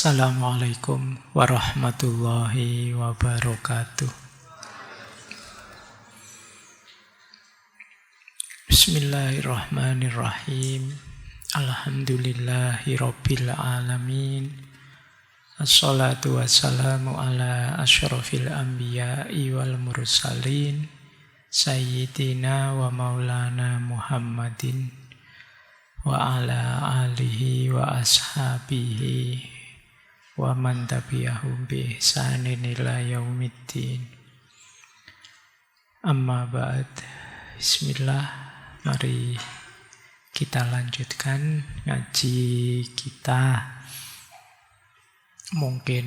Assalamualaikum warahmatullahi wabarakatuh. Bismillahirrahmanirrahim. Alhamdulillahi rabbil alamin. Assalatu wassalamu ala asyrafil anbiya'i wal mursalin Sayyidina wa maulana Muhammadin wa ala alihi wa ashabihi wa man tabi'ahum bi ihsanin ila yaumiddin. Amma ba'd. Bismillah. Mari kita lanjutkan ngaji kita. Mungkin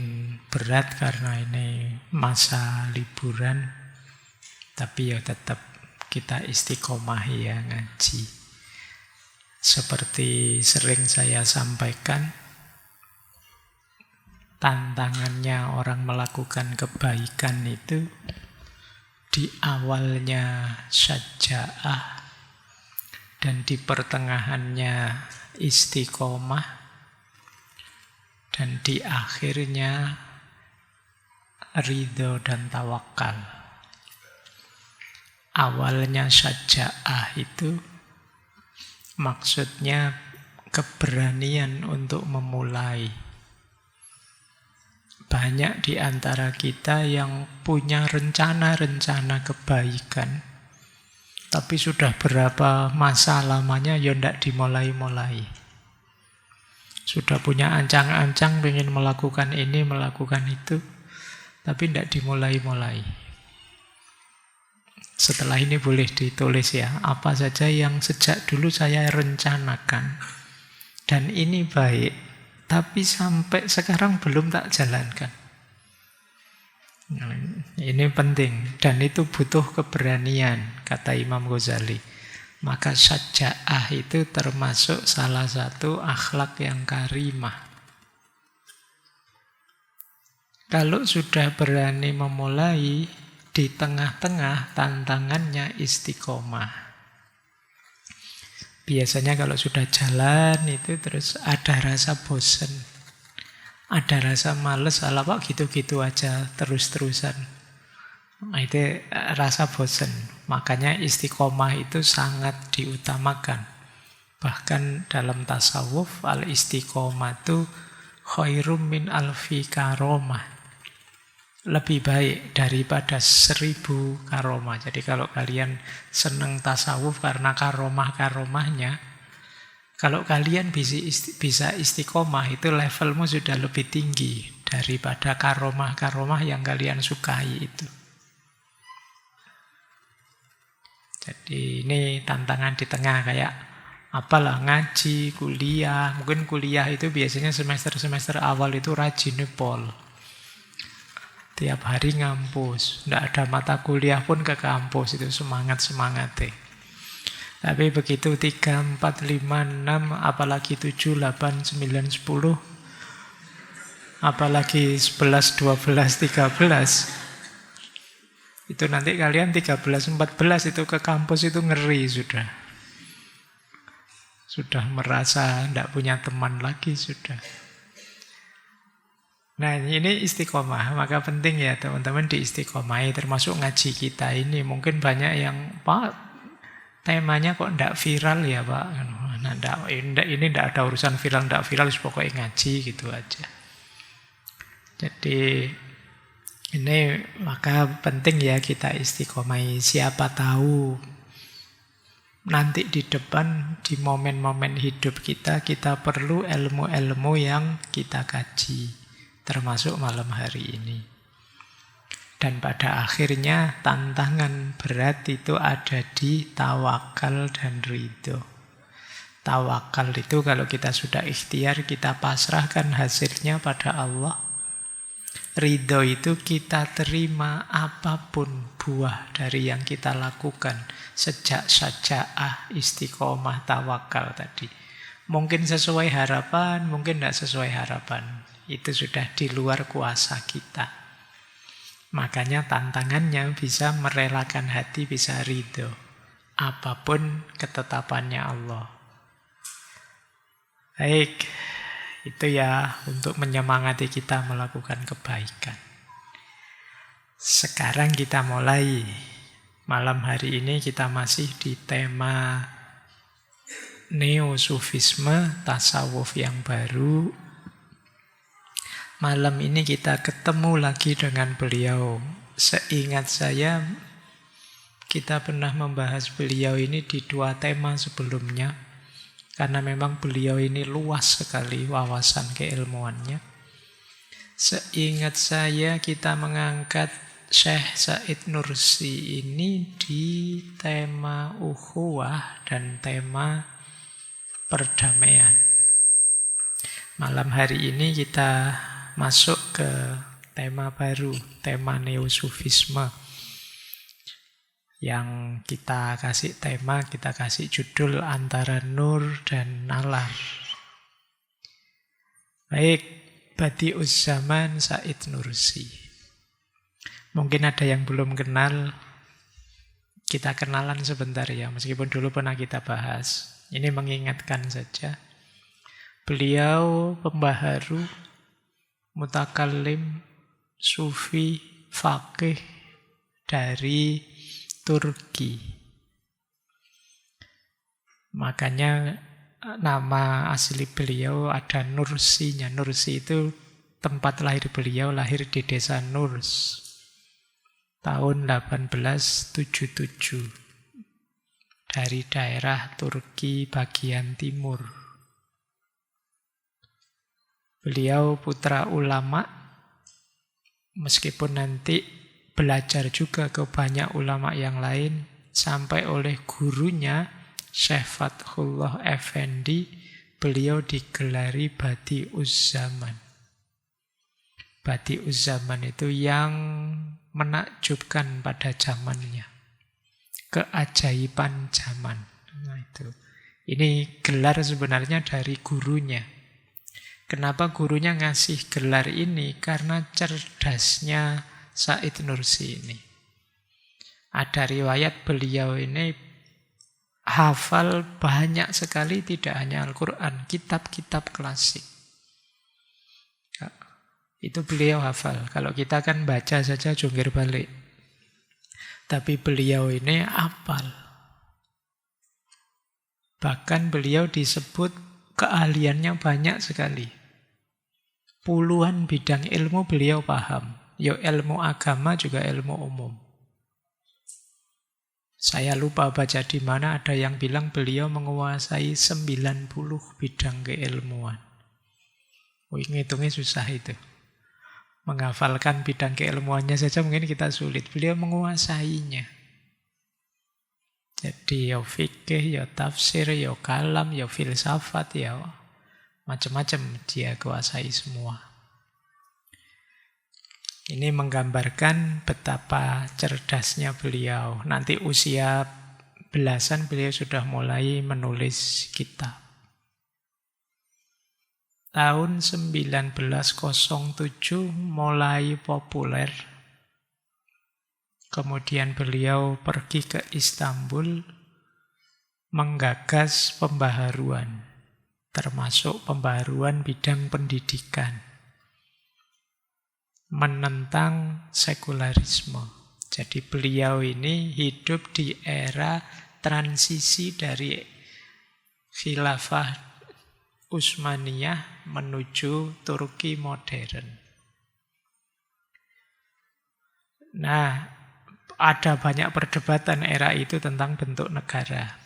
berat karena ini masa liburan, tapi ya tetap kita istiqomah ya ngaji. Seperti sering saya sampaikan, tantangannya orang melakukan kebaikan itu di awalnya syaja'ah dan di pertengahannya istiqomah dan di akhirnya ridho dan tawakal. Awalnya syaja'ah itu maksudnya keberanian untuk memulai. Banyak di antara kita yang punya rencana-rencana kebaikan, tapi sudah berapa masa lamanya ya tidak dimulai-mulai. Sudah punya ancang-ancang ingin melakukan ini, melakukan itu, tapi tidak dimulai-mulai. Setelah ini boleh ditulis ya, apa saja yang sejak dulu saya rencanakan, dan ini baik, tapi sampai sekarang belum tak jalankan. Ini penting, dan itu butuh keberanian, kata Imam Ghazali. Maka syaja'ah itu termasuk salah satu akhlak yang karimah. Kalau sudah berani memulai, di tengah-tengah tantangannya istiqomah. Biasanya kalau sudah jalan itu terus ada rasa bosan, ada rasa males, ala pak gitu-gitu aja terus-terusan. Nah, itu rasa bosan. Makanya istiqomah itu sangat diutamakan. Bahkan dalam tasawuf al-istiqomatu khairum min alfi karomah. Lebih baik daripada 1000 karomah. Jadi kalau kalian senang tasawuf karena karomah-karomahnya, kalau kalian bisa istiqomah, itu levelmu sudah lebih tinggi daripada karomah-karomah yang kalian sukai itu. Jadi ini tantangan di tengah, kayak apalah ngaji, kuliah. Mungkin kuliah itu biasanya semester-semester awal itu rajin pol. Tiap hari ngampus, tidak ada mata kuliah pun ke kampus, itu semangat-semangat deh. Tapi begitu 3, 4, 5, 6, apalagi 7, 8, 9, 10, apalagi 11, 12, 13, itu nanti kalian 13, 14 itu ke kampus itu ngeri sudah. Sudah merasa tidak punya teman lagi sudah. Nah ini istiqomah, maka penting ya teman-teman diistiqomahi, termasuk ngaji kita ini. Mungkin banyak yang, Pak, temanya kok tidak viral ya Pak. Nah, ini tidak ada urusan viral, tidak viral, pokoknya ngaji gitu aja. Jadi ini maka penting ya kita istiqomahi. Siapa tahu nanti di depan, di momen-momen hidup kita perlu ilmu-ilmu yang kita kaji. Termasuk malam hari ini. Dan pada akhirnya tantangan berat itu ada di tawakal dan ridho. Tawakal itu kalau kita sudah ikhtiar, kita pasrahkan hasilnya pada Allah. Ridho itu kita terima apapun buah dari yang kita lakukan sejak syaja'ah, istiqomah, tawakal tadi. Mungkin sesuai harapan, mungkin tidak sesuai harapan. Itu sudah di luar kuasa kita. Makanya tantangannya bisa merelakan hati, bisa ridho. Apapun ketetapannya Allah. Baik, Itu ya untuk menyemangati kita melakukan kebaikan. Sekarang kita mulai. Malam hari ini kita masih di tema Neo-Sufisme, tasawuf yang baru. Malam ini kita ketemu lagi dengan beliau. Seingat saya, kita pernah membahas beliau ini di 2 tema sebelumnya. Karena memang beliau ini luas sekali wawasan keilmuannya. Seingat saya kita mengangkat Syekh Said Nursi ini di tema ukhuwah dan tema perdamaian. Malam hari ini kita masuk ke tema baru, tema Neo-Sufisme. Yang kita kasih tema, kita kasih judul antara nur dan nalar. Baik, Badi'uz Zaman Said Nursi. Mungkin ada yang belum kenal, kita kenalan sebentar ya, meskipun dulu pernah kita bahas. Ini mengingatkan saja. Beliau pembaharu, mutakallim, sufi, faqih dari Turki. Makanya nama asli beliau ada Nursinya. Nursi itu tempat lahir beliau, lahir di desa Nurs. Tahun 1877 dari daerah Turki bagian timur. Beliau putra ulama, meskipun nanti belajar juga ke banyak ulama yang lain, sampai oleh gurunya Syekh Fathullah Effendi, beliau digelari Badi'uz Zaman. Badi'uz Zaman itu yang menakjubkan pada zamannya. Keajaiban zaman. Nah, itu. Ini gelar sebenarnya dari gurunya. Kenapa gurunya ngasih gelar ini? Karena cerdasnya Said Nursi ini. Ada riwayat beliau ini hafal banyak sekali, tidak hanya Al-Quran, kitab-kitab klasik. Itu beliau hafal. Kalau kita kan baca saja jungkir balik. Tapi beliau ini hafal. Bahkan beliau disebut keahliannya banyak sekali. Puluhan bidang ilmu beliau paham. Ya ilmu agama juga ilmu umum. Saya lupa baca di mana ada yang bilang beliau menguasai 90 bidang keilmuan. Ngitungnya susah itu. Menghafalkan bidang keilmuannya saja mungkin kita sulit. Beliau menguasainya. Jadi ya fikih, ya tafsir, ya kalam, ya filsafat, ya macam-macam dia kuasai semua. Ini menggambarkan betapa cerdasnya beliau. Nanti usia belasan beliau sudah mulai menulis kitab. Tahun 1907 mulai populer. Kemudian beliau pergi ke Istanbul menggagas pembaharuan, termasuk pembaharuan bidang pendidikan, menentang sekularisme. Jadi beliau ini hidup di era transisi dari khilafah Utsmaniyah menuju Turki modern. Nah, ada banyak perdebatan era itu tentang bentuk negara.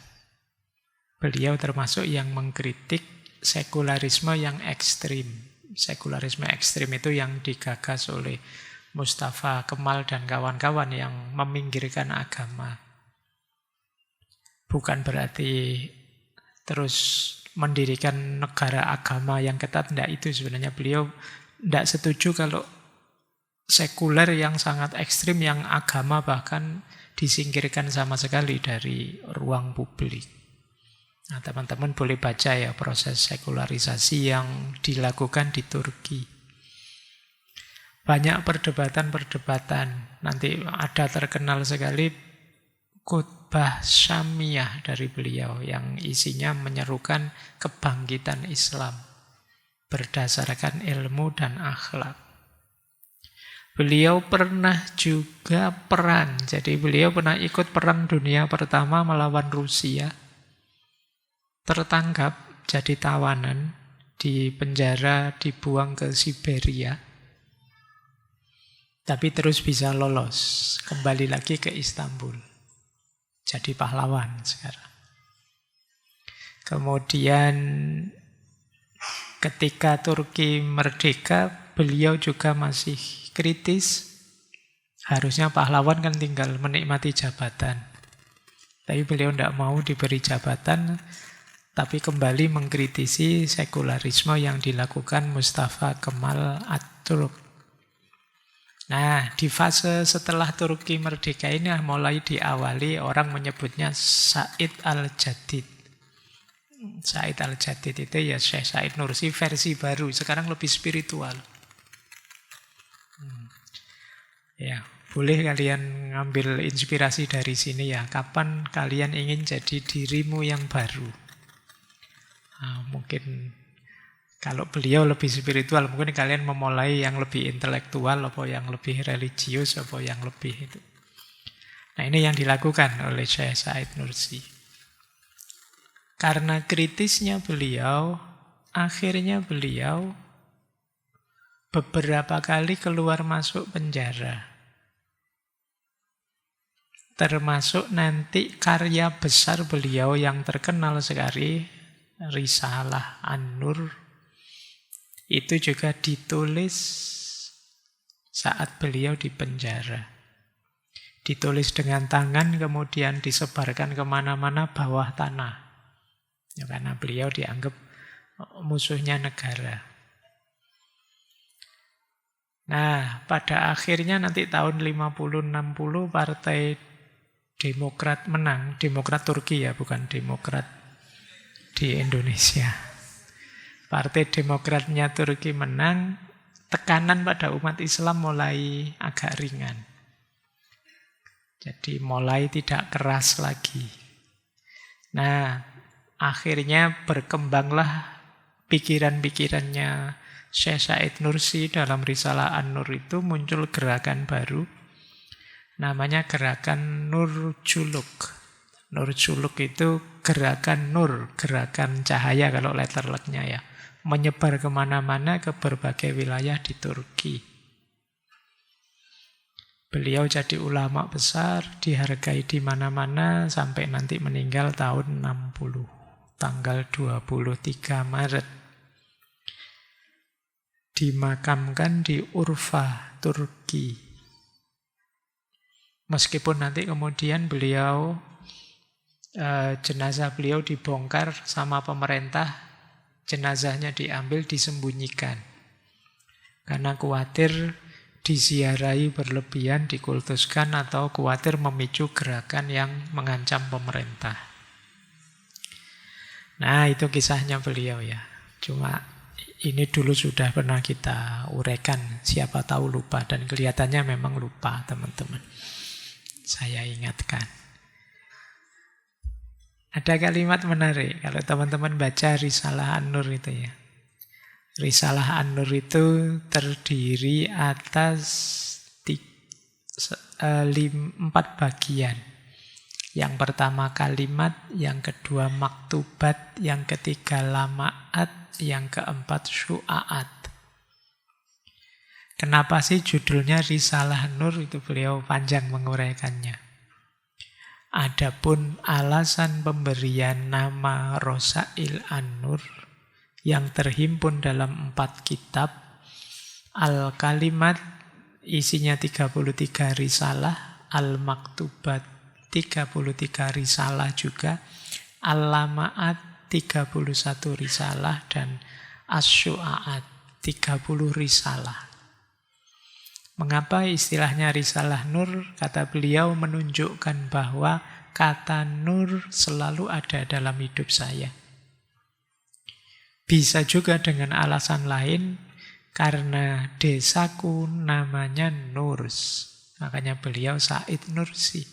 Beliau termasuk yang mengkritik sekularisme yang ekstrim. Sekularisme ekstrim itu yang digagas oleh Mustafa Kemal dan kawan-kawan yang meminggirkan agama. Bukan berarti terus mendirikan negara agama yang ketat, tidak. Itu sebenarnya beliau tidak setuju kalau sekuler yang sangat ekstrim, yang agama bahkan disingkirkan sama sekali dari ruang publik. Nah, teman-teman boleh baca ya proses sekularisasi yang dilakukan di Turki. Banyak perdebatan-perdebatan. Nanti ada terkenal sekali khutbah Syamiyah dari beliau yang isinya menyerukan kebangkitan Islam. berdasarkan ilmu dan akhlak. Beliau pernah juga perang. Jadi beliau pernah ikut perang dunia pertama melawan Rusia. Tertangkap jadi tawanan, di penjara, dibuang ke Siberia. Tapi terus bisa lolos, kembali lagi ke Istanbul. Jadi pahlawan sekarang. Kemudian ketika Turki merdeka, beliau juga masih kritis. Harusnya pahlawan kan tinggal menikmati jabatan. Tapi beliau tidak mau diberi jabatan, tapi kembali mengkritisi sekularisme yang dilakukan Mustafa Kemal Atatürk. Nah, di fase setelah Turki merdeka ini mulai diawali orang menyebutnya Said al-Jadid. Said al-Jadid itu ya Syekh Said Nursi versi baru, sekarang lebih spiritual. Ya, boleh kalian ngambil inspirasi dari sini ya. Kapan kalian ingin jadi dirimu yang baru? Nah, mungkin kalau beliau lebih spiritual, mungkin kalian memulai yang lebih intelektual, apa yang lebih religius, apa yang lebih itu. Nah, ini yang dilakukan oleh Syekh Said Nursi. Karena kritisnya beliau, akhirnya beliau beberapa kali keluar masuk penjara. Termasuk nanti karya besar beliau yang terkenal sekali, Risalah An-Nur, itu juga ditulis saat beliau di penjara. Ditulis dengan tangan, kemudian disebarkan kemana-mana bawah tanah. Ya, karena beliau dianggap musuhnya negara. Nah, pada akhirnya nanti tahun 50-60 Partai Demokrat menang. Demokrat Turki ya, bukan Demokrat di Indonesia. Partai Demokratnya Turki menang, tekanan pada umat Islam mulai agak ringan. Jadi mulai tidak keras lagi. Nah, akhirnya berkembanglah pikiran-pikirannya Syekh Said Nursi dalam Risalah An-Nur itu muncul gerakan baru. Namanya gerakan Nur Juluk. Nur Juluk itu gerakan nur, gerakan cahaya kalau letter luck-nya ya. Menyebar kemana-mana ke berbagai wilayah di Turki. Beliau jadi ulama besar, dihargai di mana-mana sampai nanti meninggal tahun 60. Tanggal 23 Maret. Dimakamkan di Urfa, Turki. Meskipun nanti kemudian beliau, jenazah beliau dibongkar sama pemerintah, jenazahnya diambil, disembunyikan. Karena khawatir disiarai berlebihan, dikultuskan, atau khawatir memicu gerakan yang mengancam pemerintah. Nah, itu kisahnya beliau ya. Cuma ini dulu sudah pernah kita uraikan, siapa tahu lupa, dan kelihatannya memang lupa teman-teman. Saya ingatkan. Ada kalimat menarik kalau teman-teman baca Risalah An-Nur itu ya. Risalah An-Nur itu terdiri atas 4 bagian. Yang pertama kalimat, yang kedua maktubat, yang ketiga lamaat, yang keempat syu'aat. Kenapa sih judulnya Risalah Nur? Itu beliau panjang menguraikannya. Adapun alasan pemberian nama Rosail An-Nur yang terhimpun dalam 4 kitab, Al-Kalimat isinya 33 risalah, Al-Maktubat 33 risalah juga, Al-Lamaat 31 risalah, dan Asy-Syu'aat 30 risalah. Mengapa istilahnya Risalah Nur? Kata beliau menunjukkan bahwa kata Nur selalu ada dalam hidup saya. Bisa juga dengan alasan lain, karena desaku namanya Nurs. Makanya beliau Said Nursi.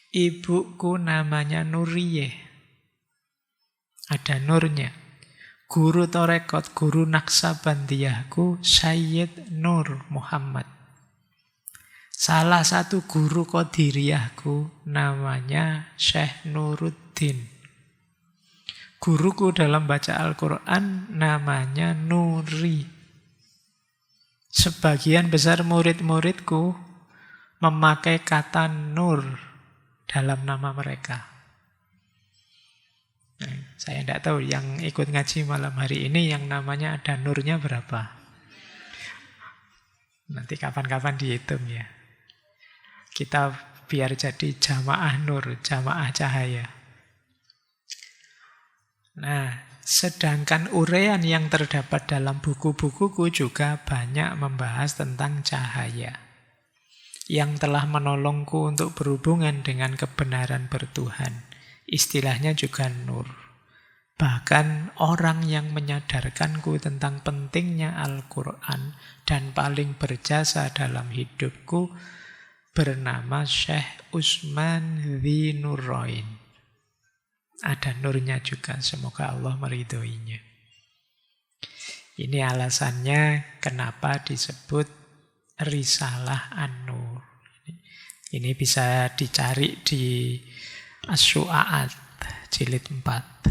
Ibuku namanya Nuriyeh. Ada nurnya. Guru Torekot, guru Naksabandiyahku Sayyid Nur Muhammad. Salah satu guru Qadiriyahku namanya Syekh Nuruddin. Guruku dalam baca Al-Quran namanya Nuri. Sebagian besar murid-muridku memakai kata Nur dalam nama mereka. Nah, saya tidak tahu yang ikut ngaji malam hari ini yang namanya ada Nurnya berapa. Nanti kapan-kapan dihitung ya. Kita biar jadi jamaah Nur, jamaah cahaya. Nah, sedangkan uraian yang terdapat dalam buku-bukuku juga banyak membahas tentang cahaya yang telah menolongku untuk berhubungan dengan kebenaran bertuhan. Istilahnya juga nur. Bahkan orang yang menyadarkanku tentang pentingnya Al-Quran dan paling berjasa dalam hidupku bernama Syekh Utsman Dzunurain. Ada nurnya juga, semoga Allah meridhoinya. Ini alasannya kenapa disebut Risalah An-Nur. Ini bisa dicari di Asy-Syu'aat jilid 4.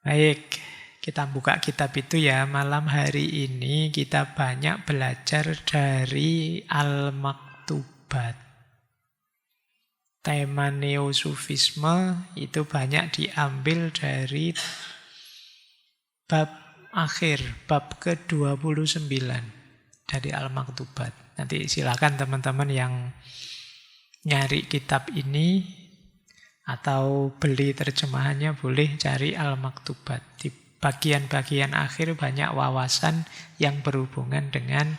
Baik, kita buka kitab itu ya. Malam hari ini kita banyak belajar dari Al-Maktubat. Tema neosufisme itu banyak diambil dari bab akhir, bab ke-29 dari Al-Maktubat. Nanti silakan teman-teman yang nyari kitab ini atau beli terjemahannya boleh cari Al-Maktubat. Di bagian-bagian akhir banyak wawasan yang berhubungan dengan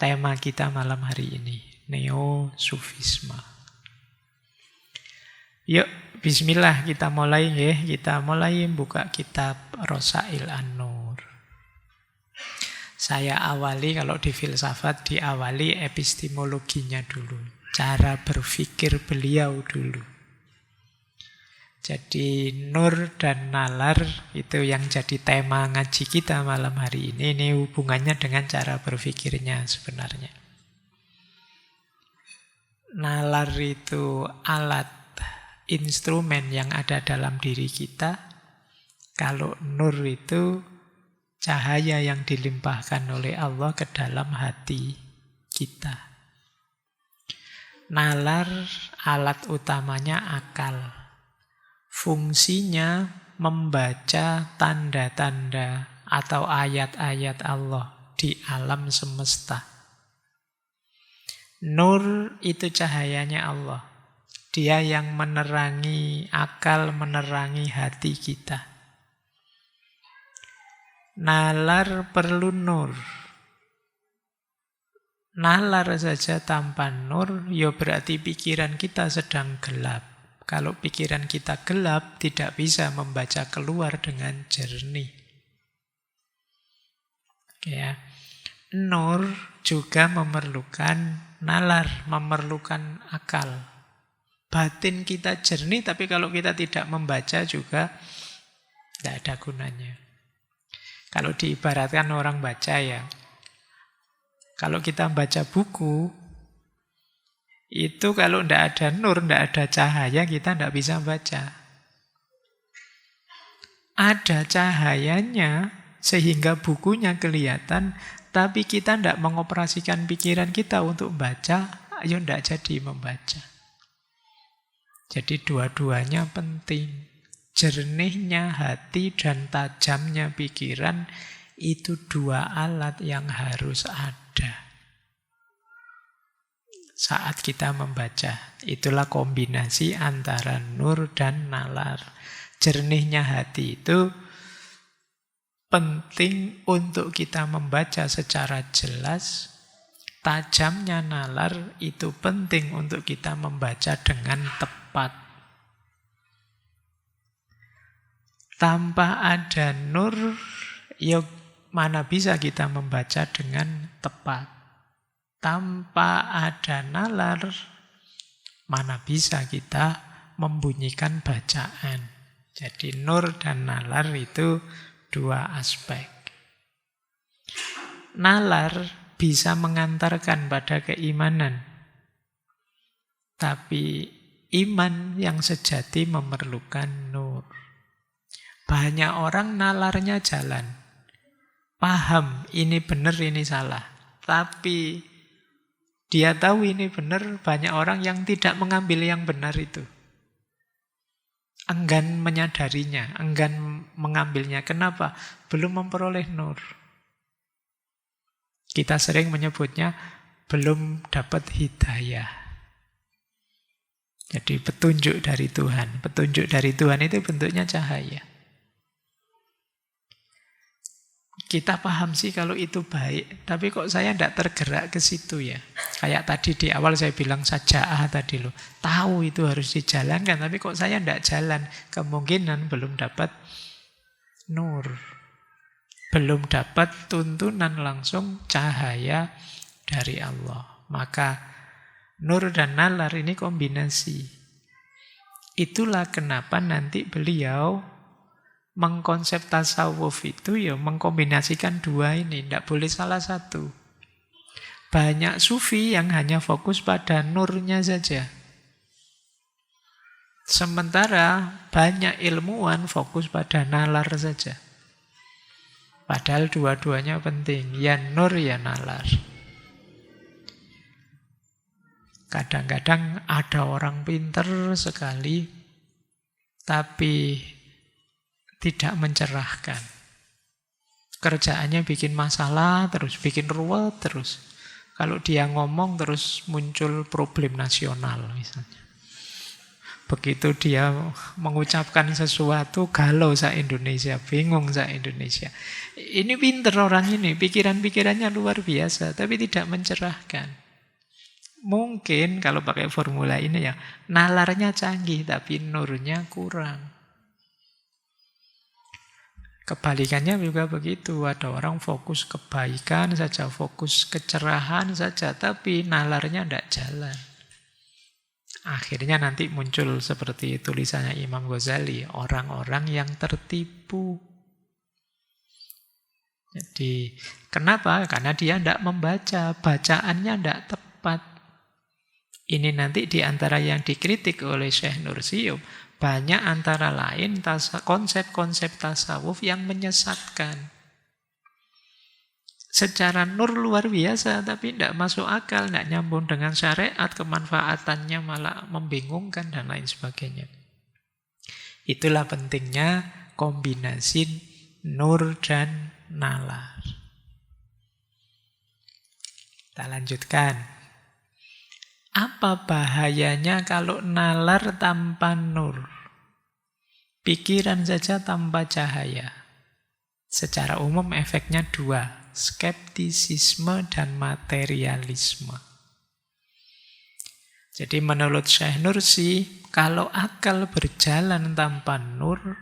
tema kita malam hari ini, neosufisme. Yuk, bismillah kita mulai ya. Kita mulai buka kitab Rosail An-Nur. Saya awali kalau di filsafat diawali epistemologinya dulu. Cara berpikir beliau dulu. Jadi nur dan nalar itu yang jadi tema ngaji kita malam hari ini. Ini hubungannya dengan cara berpikirnya sebenarnya. Nalar itu alat, instrumen yang ada dalam diri kita. Kalau nur itu cahaya yang dilimpahkan oleh Allah ke dalam hati kita. Nalar, alat utamanya akal. Fungsinya membaca tanda-tanda atau ayat-ayat Allah di alam semesta. Nur itu cahayanya Allah. Dia yang menerangi akal, menerangi hati kita. Nalar perlu nur. Nalar saja tanpa nur, ya berarti pikiran kita sedang gelap. Kalau pikiran kita gelap, tidak bisa membaca keluar dengan jernih. Ya. Nur juga memerlukan nalar, memerlukan akal. Batin kita jernih, tapi kalau kita tidak membaca juga tidak ada gunanya. Kalau diibaratkan orang baca ya, kalau kita baca buku, itu kalau tidak ada nur, tidak ada cahaya, kita tidak bisa baca. Ada cahayanya sehingga bukunya kelihatan, tapi kita tidak mengoperasikan pikiran kita untuk baca, ayo tidak jadi membaca. Jadi dua-duanya penting. Jernihnya hati dan tajamnya pikiran itu dua alat yang harus ada saat kita membaca. Itulah kombinasi antara nur dan nalar. Jernihnya hati itu penting untuk kita membaca secara jelas. Tajamnya nalar itu penting untuk kita membaca dengan tepat. Tanpa ada nur, ya mana bisa kita membaca dengan tepat. Tanpa ada nalar, mana bisa kita membunyikan bacaan. Jadi nur dan nalar itu dua aspek. Nalar bisa mengantarkan pada keimanan. Tapi iman yang sejati memerlukan nur. Banyak orang nalarnya jalan. Paham ini benar, ini salah. Tapi dia tahu ini benar, banyak orang yang tidak mengambil yang benar itu. Enggan menyadarinya, enggan mengambilnya. Kenapa? Belum memperoleh nur. Kita sering menyebutnya belum dapat hidayah. Jadi petunjuk dari Tuhan. Petunjuk dari Tuhan itu bentuknya cahaya. Kita paham sih kalau itu baik, tapi kok saya tidak tergerak ke situ ya. Kayak tadi di awal saya bilang saja'ah tadi loh. Tahu itu harus dijalankan, tapi kok saya tidak jalan. Kemungkinan belum dapat nur. Belum dapat tuntunan langsung cahaya dari Allah. Maka nur dan nalar ini kombinasi. Itulah kenapa nanti beliau mengkonsep tasawuf itu ya mengkombinasikan dua ini, tidak boleh salah satu. Banyak sufi yang hanya fokus pada nurnya saja. Sementara banyak ilmuwan fokus pada nalar saja. Padahal dua-duanya penting, ya nur ya nalar. Kadang-kadang ada orang pinter sekali, tapi tidak mencerahkan. Kerjaannya bikin masalah terus, bikin ruwet terus. Kalau dia ngomong terus muncul problem nasional misalnya. Begitu dia mengucapkan sesuatu, galau se-Indonesia, bingung se-Indonesia. Ini pinter orang ini, pikiran-pikirannya luar biasa, tapi tidak mencerahkan. Mungkin kalau pakai formula ini ya, nalarnya canggih, tapi nurnya kurang. Kebalikannya juga begitu. Ada orang fokus kebaikan saja, fokus kecerahan saja, tapi nalarnya tidak jalan. Akhirnya nanti muncul seperti tulisannya Imam Ghazali, orang-orang yang tertipu. Jadi, kenapa? Karena dia tidak membaca, bacaannya tidak tepat. Ini nanti diantara yang dikritik oleh Syekh Nursium. Banyak antara lain konsep-konsep tasawuf yang menyesatkan. Secara nur luar biasa, tapi tidak masuk akal, tidak nyambung dengan syariat, kemanfaatannya malah membingungkan dan lain sebagainya. Itulah pentingnya kombinasi nur dan nalar. Kita lanjutkan. Apa bahayanya kalau nalar tanpa nur? Pikiran saja tanpa cahaya. Secara umum efeknya dua, skeptisisme dan materialisme. Jadi menurut Syekh Nursi, kalau akal berjalan tanpa nur,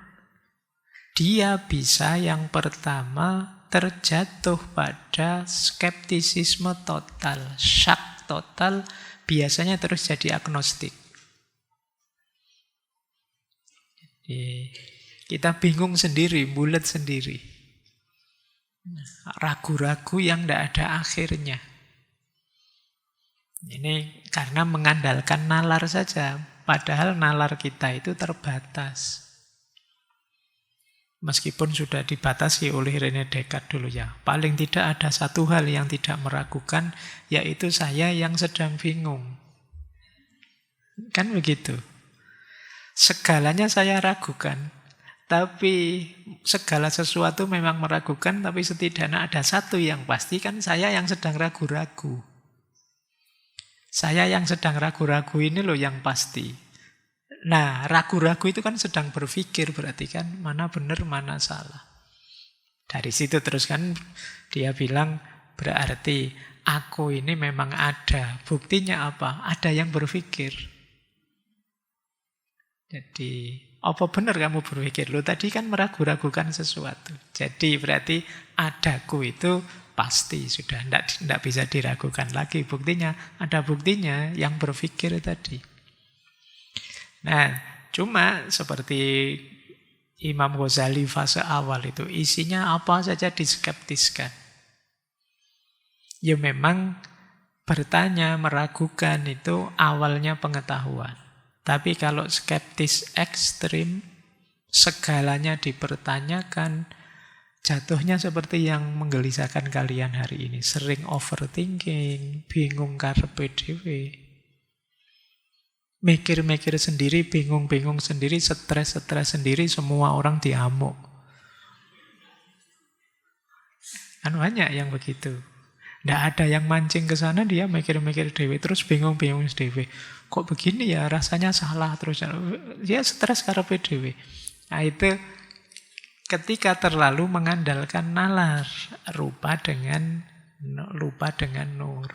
dia bisa yang pertama terjatuh pada skeptisisme total, syak total, biasanya terus jadi agnostik. Kita bingung sendiri, bulat sendiri. Ragu-ragu yang tidak ada akhirnya. Ini karena mengandalkan nalar saja. Padahal nalar kita itu terbatas. Meskipun sudah dibatasi oleh René Descartes dulu ya. Paling tidak ada satu hal yang tidak meragukan, yaitu saya yang sedang bingung. Kan begitu. Segalanya saya ragukan. Tapi segala sesuatu memang meragukan, tapi setidaknya ada satu yang pasti, kan saya yang sedang ragu-ragu. Saya yang sedang ragu-ragu ini loh yang pasti. Nah, ragu-ragu itu kan sedang berpikir, berarti kan mana benar, mana salah. Dari situ terus kan dia bilang, berarti aku ini memang ada. Buktinya apa? Ada yang berpikir. Jadi, apa benar kamu berpikir? Lo tadi kan meragu-ragukan sesuatu. Jadi berarti adaku itu pasti sudah tidak bisa diragukan lagi. Buktinya, ada buktinya yang berpikir tadi. Nah, cuma seperti Imam Ghazali fase awal itu isinya apa saja diskeptiskan. Ya memang bertanya, meragukan itu awalnya pengetahuan. Tapi kalau skeptis ekstrim, segalanya dipertanyakan, jatuhnya seperti yang menggelisahkan kalian hari ini. Sering overthinking, bingung karepe dhewe. Mikir-mikir sendiri, bingung-bingung sendiri, stres-stres sendiri, semua orang diamuk. Kan banyak yang begitu. Tidak ada yang mancing ke sana, dia mikir-mikir dewe, terus bingung-bingung dewe. Kok begini ya, rasanya salah terus. Dia stres karepe dewe. Nah itu ketika terlalu mengandalkan nalar, lupa dengan nur.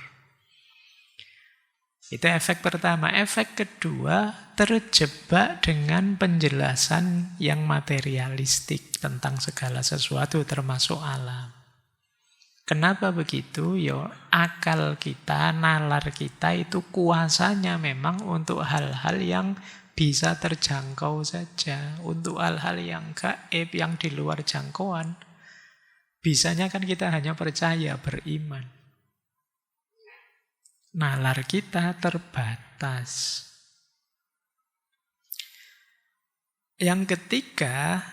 Itu efek pertama. Efek kedua, terjebak dengan penjelasan yang materialistik tentang segala sesuatu termasuk alam. Kenapa begitu? Yo, akal kita, nalar kita itu kuasanya memang untuk hal-hal yang bisa terjangkau saja. Untuk hal-hal yang gaib, yang di luar jangkauan, bisanya kan kita hanya percaya, beriman. Nalar kita terbatas. Yang ketiga,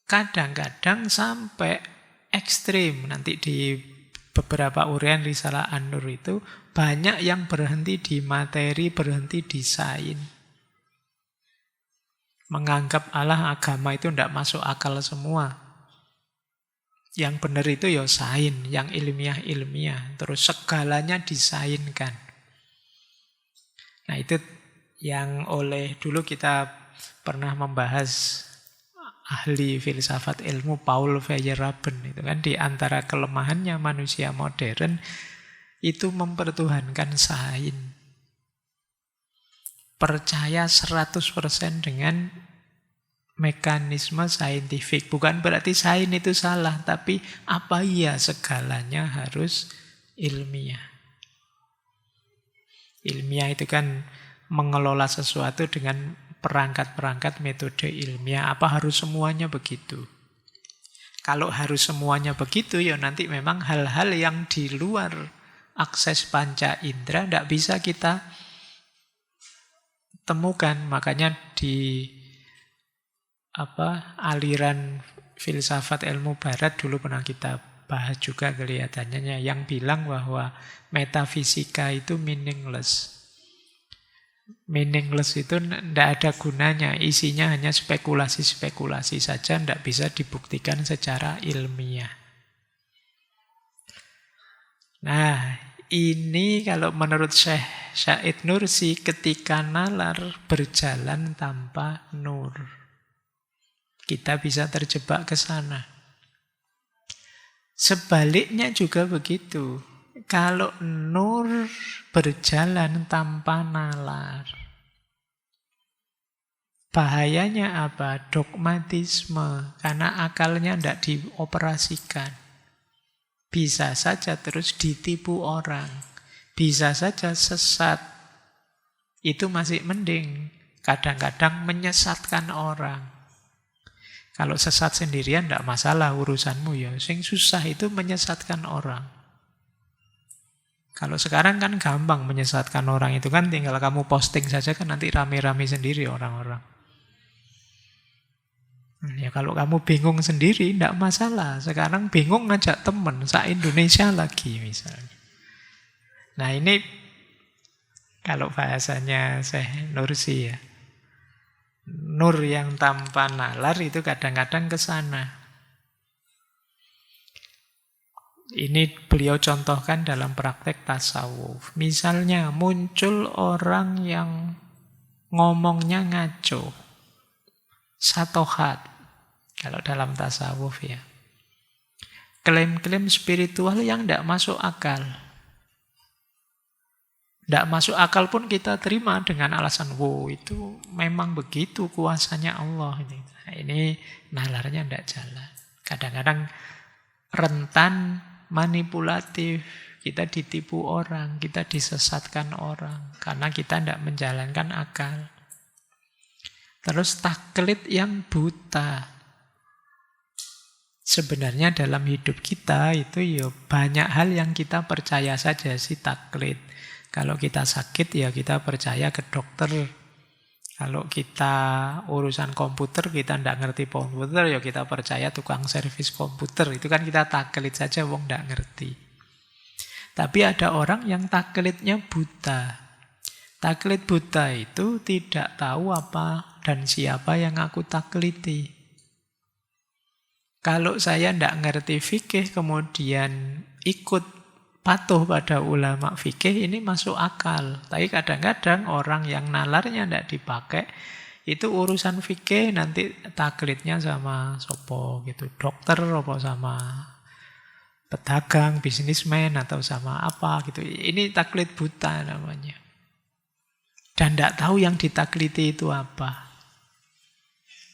kadang-kadang sampai ekstrim. Nanti di beberapa uraian Risalah An-Nur itu banyak yang berhenti di materi, berhenti di sains. Menganggap Allah, agama itu tidak masuk akal semua. Yang benar itu ya sains, yang ilmiah-ilmiah. Terus segalanya disainkan. Nah itu yang oleh dulu kita pernah membahas ahli filsafat ilmu Paul Feyerabend. Itu kan di antara kelemahannya manusia modern itu mempertuhankan sains. Percaya 100% dengan mekanisme saintifik. Bukan berarti sains itu salah, tapi apa iya segalanya harus ilmiah. Ilmiah itu kan mengelola sesuatu dengan perangkat-perangkat metode ilmiah. Apa harus semuanya begitu? Kalau harus semuanya begitu, ya nanti memang hal-hal yang di luar akses panca indera tidak bisa kita temukan. Makanya di aliran filsafat ilmu barat dulu pernah kita bahas juga kelihatannya yang bilang bahwa metafisika itu meaningless. Meaningless itu tidak ada gunanya, isinya hanya spekulasi-spekulasi saja, tidak bisa dibuktikan secara ilmiah. Nah, ini kalau menurut Syekh Said Nursi ketika nalar berjalan tanpa nur. Kita bisa terjebak ke sana. Sebaliknya juga begitu. Kalau nur berjalan tanpa nalar, bahayanya apa? Dogmatisme. Karena akalnya tidak dioperasikan. Bisa saja terus ditipu orang. Bisa saja sesat. Itu masih mending. Kadang-kadang menyesatkan orang. Kalau sesat sendirian tidak masalah urusanmu ya. Yang susah itu menyesatkan orang. Kalau sekarang kan gampang menyesatkan orang itu kan tinggal kamu posting saja kan nanti rame-rame sendiri orang-orang. Ya kalau kamu bingung sendiri tidak masalah. Sekarang bingung ngajak teman se-Indonesia lagi misalnya. Nah ini kalau bahasanya Syekh Nursi ya. Nur yang tanpa nalar itu kadang-kadang ke sana. Ini beliau contohkan dalam praktek tasawuf. Misalnya muncul orang yang ngomongnya ngaco. Satohat. Kalau dalam tasawuf ya. Klaim-klaim spiritual yang tidak masuk akal. Tidak masuk akal pun kita terima dengan alasan, wow itu memang begitu kuasanya Allah. Nah, ini nalarnya tidak jalan. Kadang-kadang rentan manipulatif. Kita ditipu orang, kita disesatkan orang. Karena kita tidak menjalankan akal. Terus taklid yang buta. Sebenarnya dalam hidup kita itu ya banyak hal yang kita percaya saja sih taklid. Kalau kita sakit ya kita percaya ke dokter. Kalau kita urusan komputer, kita tidak ngerti komputer, ya kita percaya tukang servis komputer. Itu kan kita taklid saja, wong tidak ngerti. Tapi ada orang yang taklidnya buta. Taklid buta itu tidak tahu apa dan siapa yang aku takliti. Kalau saya tidak ngerti fikih, kemudian ikut patuh pada ulama fikih, ini masuk akal. Tapi kadang-kadang orang yang nalarnya tidak dipakai, itu urusan fikih nanti taklidnya sama sopo gitu, dokter apa sama pedagang, bisnismen atau sama apa gitu. Ini taklid buta namanya. Dan tidak tahu yang ditakliti itu apa.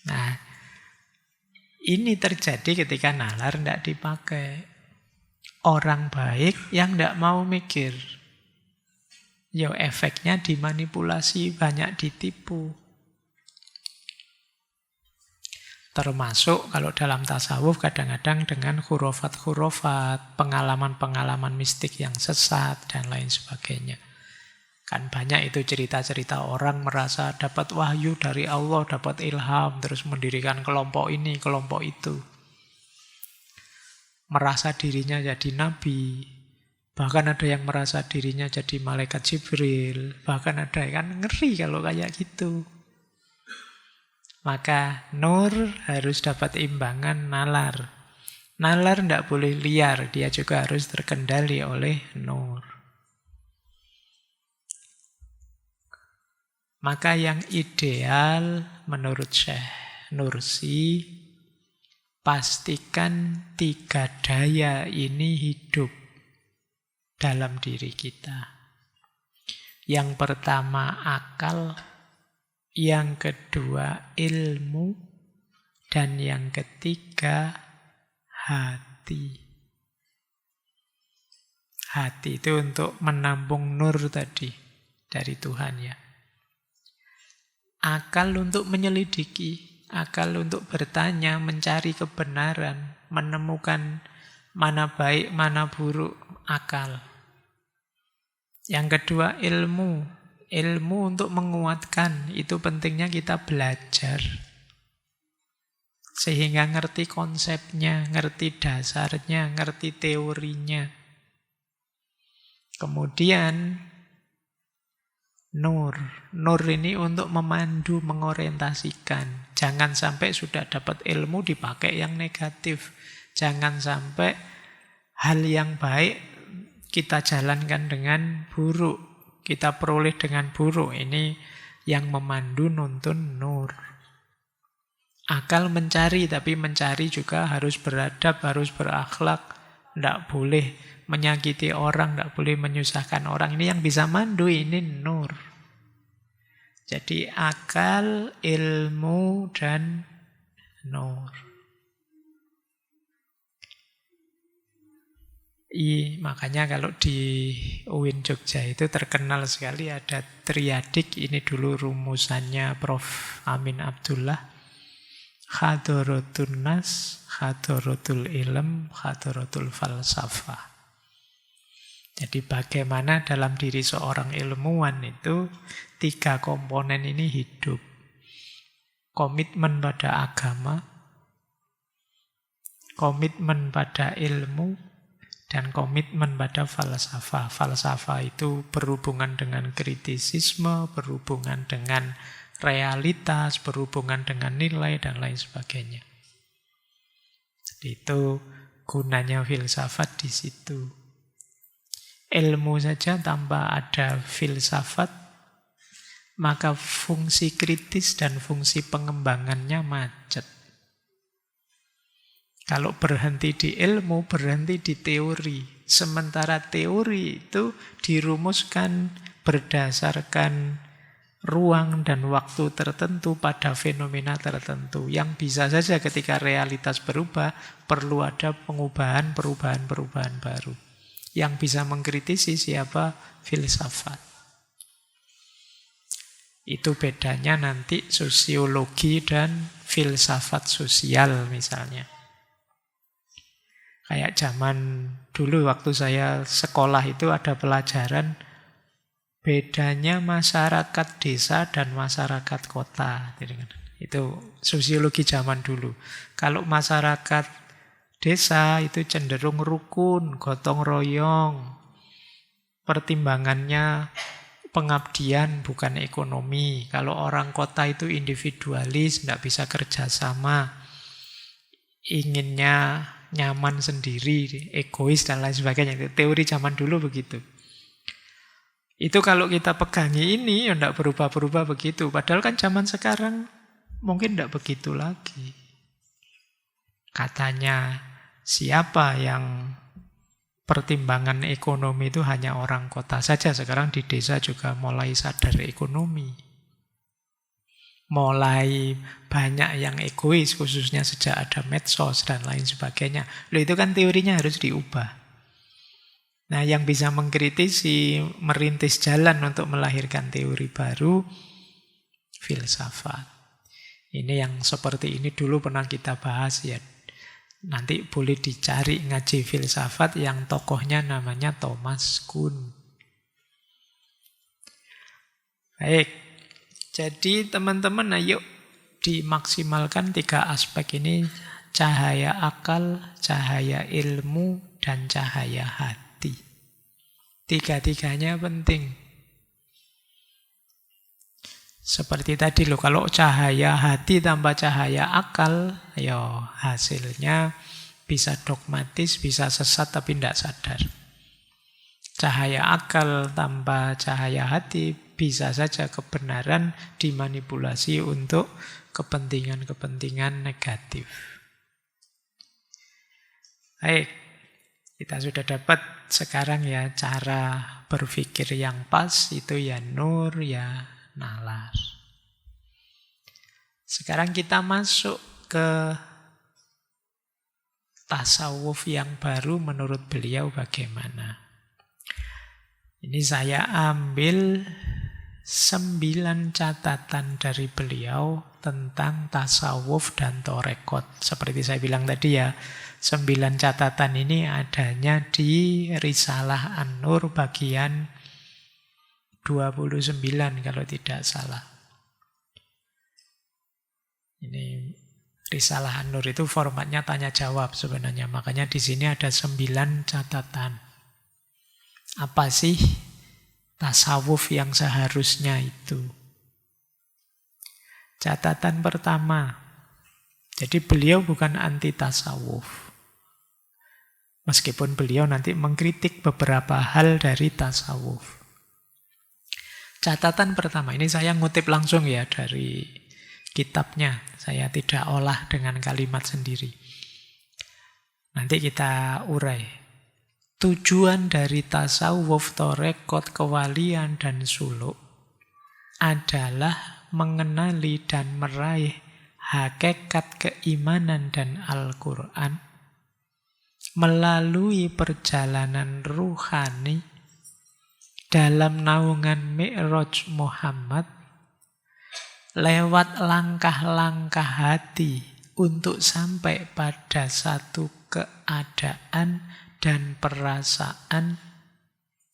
Nah, ini terjadi ketika nalar tidak dipakai. Orang baik yang tidak mau mikir. Ya efeknya dimanipulasi, banyak ditipu. Termasuk kalau dalam tasawuf kadang-kadang dengan khurafat-khurafat, pengalaman-pengalaman mistik yang sesat, dan lain sebagainya. Kan banyak itu cerita-cerita orang merasa dapat wahyu dari Allah, dapat ilham, terus mendirikan kelompok ini, kelompok itu. Merasa dirinya jadi nabi. Bahkan ada yang merasa dirinya jadi malaikat Jibril. Bahkan ada yang kan ngeri kalau kayak gitu. Maka nur harus dapat imbangan nalar. Nalar tidak boleh liar, dia juga harus terkendali oleh nur. Maka yang ideal menurut Syekh Nursi, pastikan 3 daya ini hidup dalam diri kita. Yang pertama akal, yang kedua ilmu, dan yang ketiga hati. Hati itu untuk menampung nur tadi dari Tuhan ya. Akal untuk menyelidiki, akal untuk bertanya, mencari kebenaran, menemukan mana baik, mana buruk, akal. Yang kedua ilmu, ilmu untuk menguatkan, itu pentingnya kita belajar. Sehingga ngerti konsepnya, ngerti dasarnya, ngerti teorinya. Kemudian nur. Nur ini untuk memandu, mengorientasikan. Jangan sampai sudah dapat ilmu dipakai yang negatif. Jangan sampai hal yang baik kita jalankan dengan buruk. Kita peroleh dengan buruk. Ini yang memandu nuntun nur. Akal mencari, tapi mencari juga harus beradab, harus berakhlak. Tidak boleh menyakiti orang, tidak boleh menyusahkan orang. Ini yang bisa mandu, ini nur. Jadi akal, ilmu, dan nur. Makanya kalau di UIN Jogja itu terkenal sekali ada triadik. Ini dulu rumusannya Prof. Amin Abdullah. Hadaratul nas, hadaratul ilm, hadaratul falsafah. Jadi bagaimana dalam diri seorang ilmuwan itu 3 komponen ini hidup. Komitmen pada agama, komitmen pada ilmu, dan komitmen pada falsafah. Falsafah itu berhubungan dengan kritisisme, berhubungan dengan realitas, berhubungan dengan nilai, dan lain sebagainya. Jadi itu gunanya filsafat di situ. Ilmu saja tanpa ada filsafat, maka fungsi kritis dan fungsi pengembangannya macet. Kalau berhenti di ilmu, berhenti di teori. Sementara teori itu dirumuskan berdasarkan ruang dan waktu tertentu pada fenomena tertentu. Yang bisa saja ketika realitas berubah, perlu ada perubahan baru. Yang bisa mengkritisi siapa? Filsafat. Itu bedanya nanti sosiologi dan filsafat sosial misalnya. Kayak zaman dulu waktu saya sekolah itu ada pelajaran bedanya masyarakat desa dan masyarakat kota. Itu sosiologi zaman dulu. Kalau masyarakat desa itu cenderung rukun, gotong royong. Pertimbangannya pengabdian bukan ekonomi. Kalau orang kota itu individualis, tidak bisa kerjasama. Inginnya nyaman sendiri, egois dan lain sebagainya. Itu teori zaman dulu begitu. Itu kalau kita pegangi ini, ya tidak berubah-berubah begitu. Padahal kan zaman sekarang mungkin tidak begitu lagi. Katanya siapa yang pertimbangan ekonomi itu hanya orang kota saja. Sekarang di desa juga mulai sadar ekonomi. Mulai banyak yang egois, khususnya sejak ada medsos dan lain sebagainya. Loh, itu kan teorinya harus diubah. Nah, yang bisa mengkritisi, merintis jalan untuk melahirkan teori baru, filsafat. Ini yang seperti ini dulu pernah kita bahas ya. Nanti boleh dicari ngaji filsafat yang tokohnya namanya Thomas Kuhn. Baik, jadi teman-teman ayo dimaksimalkan 3 aspek ini. Cahaya akal, cahaya ilmu, dan cahaya hati. 3-tiganya penting. Seperti tadi loh, kalau cahaya hati tanpa cahaya akal, ya hasilnya bisa dogmatis, bisa sesat tapi tidak sadar. Cahaya akal tanpa cahaya hati bisa saja kebenaran dimanipulasi untuk kepentingan-kepentingan negatif. Baik, kita sudah dapat sekarang ya cara berpikir yang pas, itu ya nur, ya nalar. Sekarang kita masuk ke tasawuf yang baru menurut beliau bagaimana. Ini saya ambil 9 catatan dari beliau tentang tasawuf dan torekot. Seperti saya bilang tadi ya, 9 catatan ini adanya di Risalah An-Nur bagian 29 kalau tidak salah. Ini Risalah An-Nur itu formatnya tanya jawab sebenarnya. Makanya di sini ada 9 catatan. Apa sih tasawuf yang seharusnya itu? Catatan pertama. Jadi beliau bukan anti tasawuf. Meskipun beliau nanti mengkritik beberapa hal dari tasawuf. Catatan pertama, ini saya ngutip langsung ya dari kitabnya. Saya tidak olah dengan kalimat sendiri. Nanti kita urai. Tujuan dari tasawuf, torekot, kewalian, dan suluk adalah mengenali dan meraih hakikat keimanan dan Al-Quran melalui perjalanan ruhani dalam naungan Mi'raj Muhammad lewat langkah-langkah hati untuk sampai pada satu keadaan dan perasaan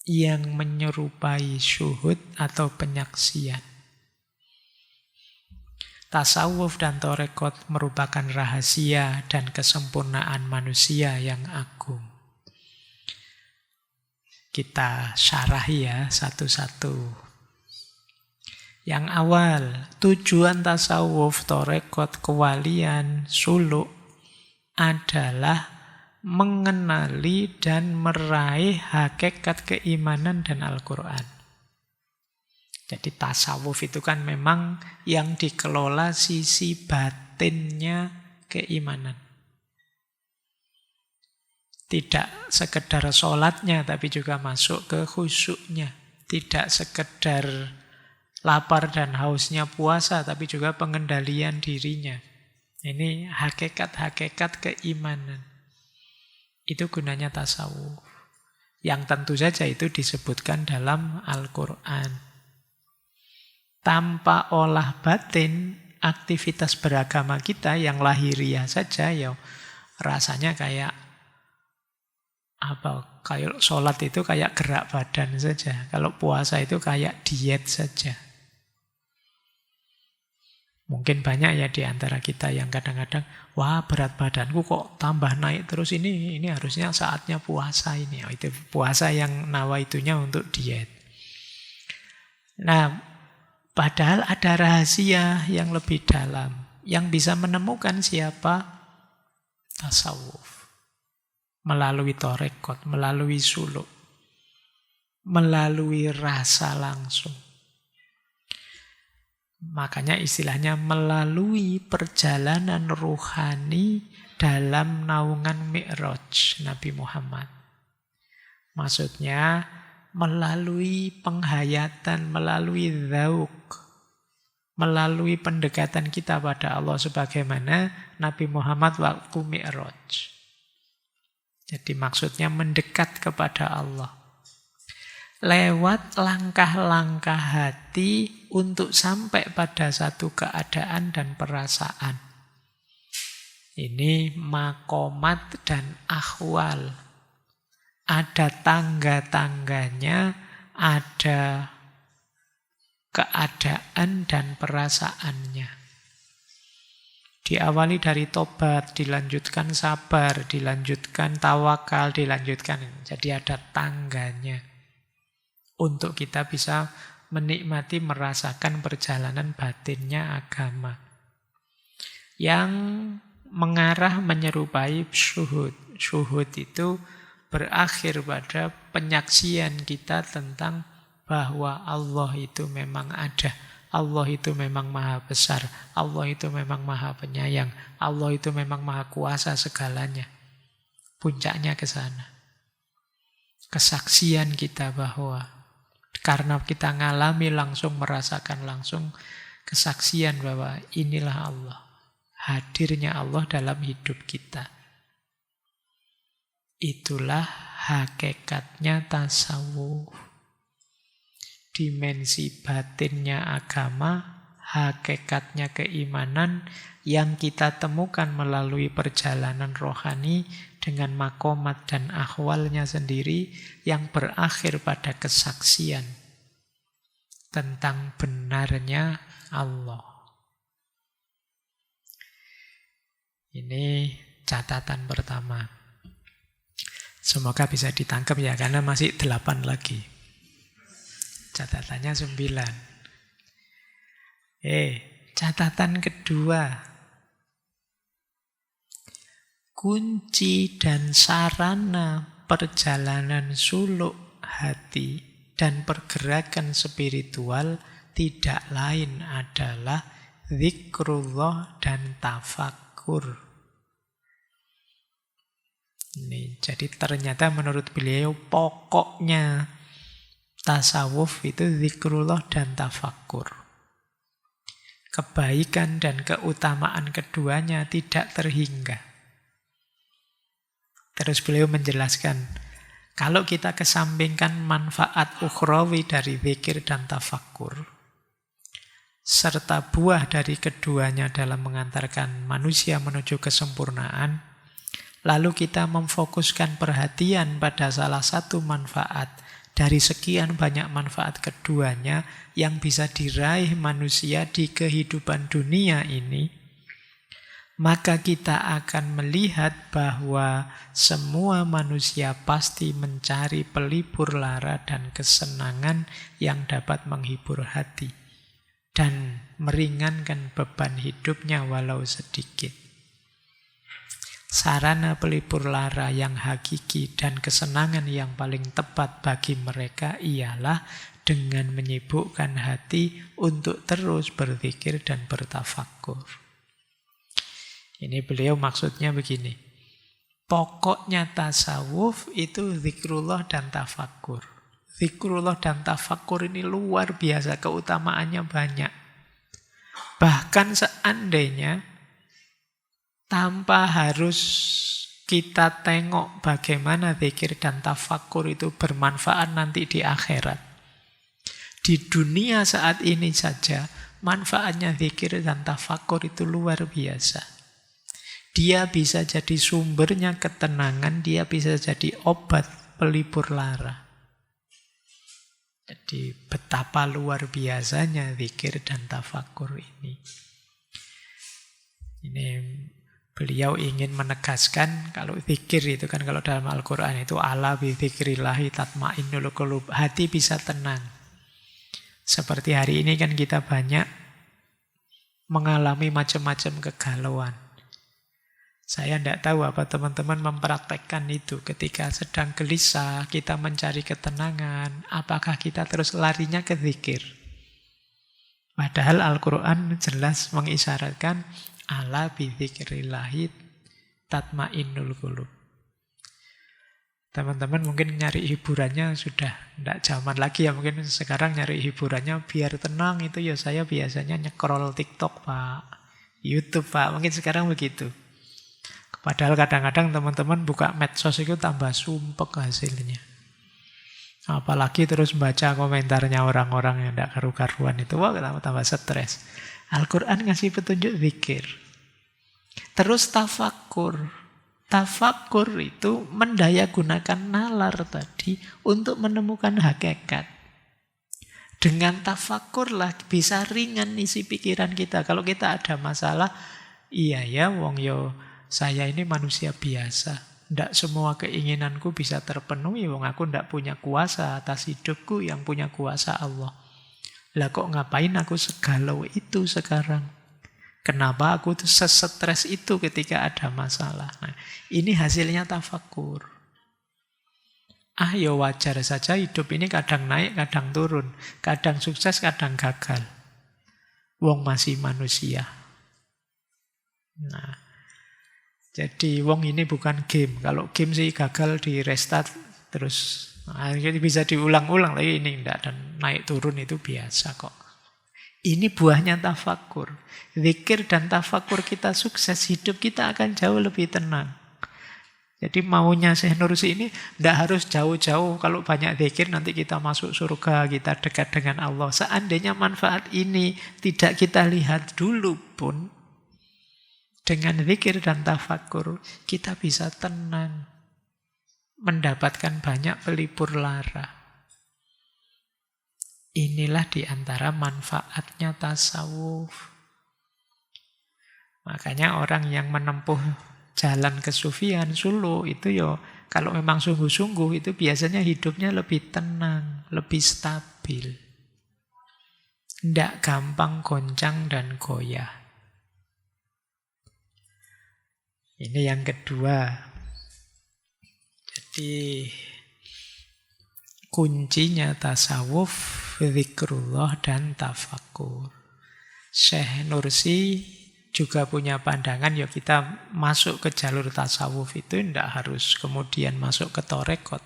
yang menyerupai syuhud atau penyaksian. Tasawuf dan torekot merupakan rahasia dan kesempurnaan manusia yang agung. Kita syarahi ya satu-satu. Yang awal, tujuan tasawuf, torekot, kewalian, suluk adalah mengenali dan meraih hakikat keimanan dan Al-Quran. Jadi tasawuf itu kan memang yang dikelola sisi batinnya keimanan. Tidak sekedar sholatnya, tapi juga masuk ke khusyuknya. Tidak sekedar lapar dan hausnya puasa, tapi juga pengendalian dirinya. Ini hakikat-hakikat keimanan. Itu gunanya tasawuf. Yang tentu saja itu disebutkan dalam Al-Quran. tanpa olah batin, aktivitas beragama kita yang lahiriah saja, ya rasanya kayak apa? Kayak sholat itu kayak gerak badan saja. Kalau puasa itu kayak diet saja. Mungkin banyak ya di antara kita yang kadang-kadang, wah berat badanku kok tambah naik terus, ini harusnya saatnya puasa ini. Oh, itu puasa yang nawaitunya untuk diet. Nah, padahal ada rahasia yang lebih dalam yang bisa menemukan siapa tasawuf. Melalui torekot, melalui suluk, melalui rasa langsung. Makanya istilahnya melalui perjalanan ruhani dalam naungan Mi'raj Nabi Muhammad. Maksudnya melalui penghayatan, melalui dzauk, melalui pendekatan kita pada Allah sebagaimana Nabi Muhammad waktu Mi'raj. Jadi maksudnya mendekat kepada Allah. Lewat langkah-langkah hati untuk sampai pada satu keadaan dan perasaan. Ini makomat dan ahwal. Ada tangga-tangganya, ada keadaan dan perasaannya. Diawali dari tobat, dilanjutkan sabar, dilanjutkan tawakal, dilanjutkan. Jadi ada tangganya. Untuk kita bisa menikmati, merasakan perjalanan batinnya agama. Yang mengarah menyerupai syuhud. Syuhud itu berakhir pada penyaksian kita tentang bahwa Allah itu memang ada. Allah itu memang maha besar. Allah itu memang maha penyayang. Allah itu memang maha kuasa segalanya. Puncaknya ke sana. Kesaksian kita bahwa karena kita ngalami langsung, merasakan langsung, kesaksian bahwa inilah Allah. Hadirnya Allah dalam hidup kita. Itulah hakikatnya tasawuf. Dimensi batinnya agama, hakikatnya keimanan yang kita temukan melalui perjalanan rohani dengan makomat dan ahwalnya sendiri yang berakhir pada kesaksian tentang benarnya Allah. Ini catatan pertama. Semoga bisa ditangkap ya, karena masih 8 lagi. Catatannya 9. Catatan kedua. Kunci dan sarana perjalanan suluk hati dan pergerakan spiritual tidak lain adalah zikrullah dan tafakkur. Ini, jadi ternyata menurut beliau pokoknya tasawuf itu zikrullah dan tafakkur. Kebaikan dan keutamaan keduanya tidak terhingga. Terus beliau menjelaskan, kalau kita kesampingkan manfaat ukhrawi dari zikir dan tafakkur, serta buah dari keduanya dalam mengantarkan manusia menuju kesempurnaan, lalu kita memfokuskan perhatian pada salah satu manfaat dari sekian banyak manfaat keduanya yang bisa diraih manusia di kehidupan dunia ini, maka kita akan melihat bahwa semua manusia pasti mencari pelipur lara dan kesenangan yang dapat menghibur hati dan meringankan beban hidupnya walau sedikit. Sarana pelipur lara yang hakiki dan kesenangan yang paling tepat bagi mereka ialah dengan menyibukkan hati untuk terus berzikir dan bertafakkur. Ini beliau maksudnya begini. Pokoknya tasawuf itu zikrullah dan tafakkur. Zikrullah dan tafakkur ini luar biasa, keutamaannya banyak. Bahkan seandainya tanpa harus kita tengok bagaimana zikir dan tafakkur itu bermanfaat nanti di akhirat. Di dunia saat ini saja, manfaatnya zikir dan tafakur itu luar biasa. Dia bisa jadi sumbernya ketenangan, dia bisa jadi obat pelipur lara. Jadi betapa luar biasanya zikir dan tafakur ini. Ini beliau ingin menegaskan kalau zikir itu kan kalau dalam Al-Quran itu ala bi dzikrillahi tatmainnul qulub. Hati bisa tenang. Seperti hari ini kan kita banyak mengalami macam-macam kegalauan. Saya tidak tahu apa teman-teman mempraktekkan itu ketika sedang gelisah, kita mencari ketenangan, apakah kita terus larinya ke zikir? Padahal Al-Quran jelas mengisyaratkan ala bidzikrillahi tatmainnul qulub. Teman-teman mungkin nyari hiburannya sudah tidak zaman lagi ya, mungkin sekarang nyari hiburannya biar tenang itu ya saya biasanya nyekrol TikTok Pak, YouTube Pak, mungkin sekarang begitu. Padahal kadang-kadang teman-teman buka medsos itu tambah sumpek hasilnya. Apalagi terus baca komentarnya orang-orang yang tidak karu-karuan itu, wah tambah stres. Al-Quran ngasih petunjuk zikir. Terus tafakur. Tafakur itu mendayagunakan nalar tadi untuk menemukan hakikat. Dengan tafakurlah bisa ringan isi pikiran kita. Kalau kita ada masalah, iya ya wong yo saya ini manusia biasa. Tidak semua keinginanku bisa terpenuhi. Wong aku tidak punya kuasa atas hidupku, yang punya kuasa Allah. Lah kok ngapain aku segalau itu sekarang? Kenapa aku tuh sesetres itu ketika ada masalah? Nah, ini hasilnya tafakur. Ya wajar saja hidup ini kadang naik, kadang turun. Kadang sukses, kadang gagal. Wong masih manusia. Nah, jadi wong ini bukan game. Kalau game sih gagal di restart terus. Nah, jadi bisa diulang-ulang. Tapi ini enggak, dan naik turun itu biasa kok. Ini buahnya tafakur. Zikir dan tafakur kita sukses, hidup kita akan jauh lebih tenang. Jadi maunya Syekh Nursi ini tidak harus jauh-jauh. Kalau banyak zikir nanti kita masuk surga, kita dekat dengan Allah. Seandainya manfaat ini tidak kita lihat dulu pun, dengan zikir dan tafakur kita bisa tenang, mendapatkan banyak pelipur lara. Inilah diantara manfaatnya tasawuf. Makanya orang yang menempuh jalan kesufian, suluk itu kalau memang sungguh-sungguh itu biasanya hidupnya lebih tenang, lebih stabil. Tidak gampang goncang dan goyah. Ini yang kedua. Jadi kuncinya tasawuf, zikrullah dan tafakur. Syekh Nursi juga punya pandangan, kita masuk ke jalur tasawuf itu tidak harus kemudian masuk ke torekot.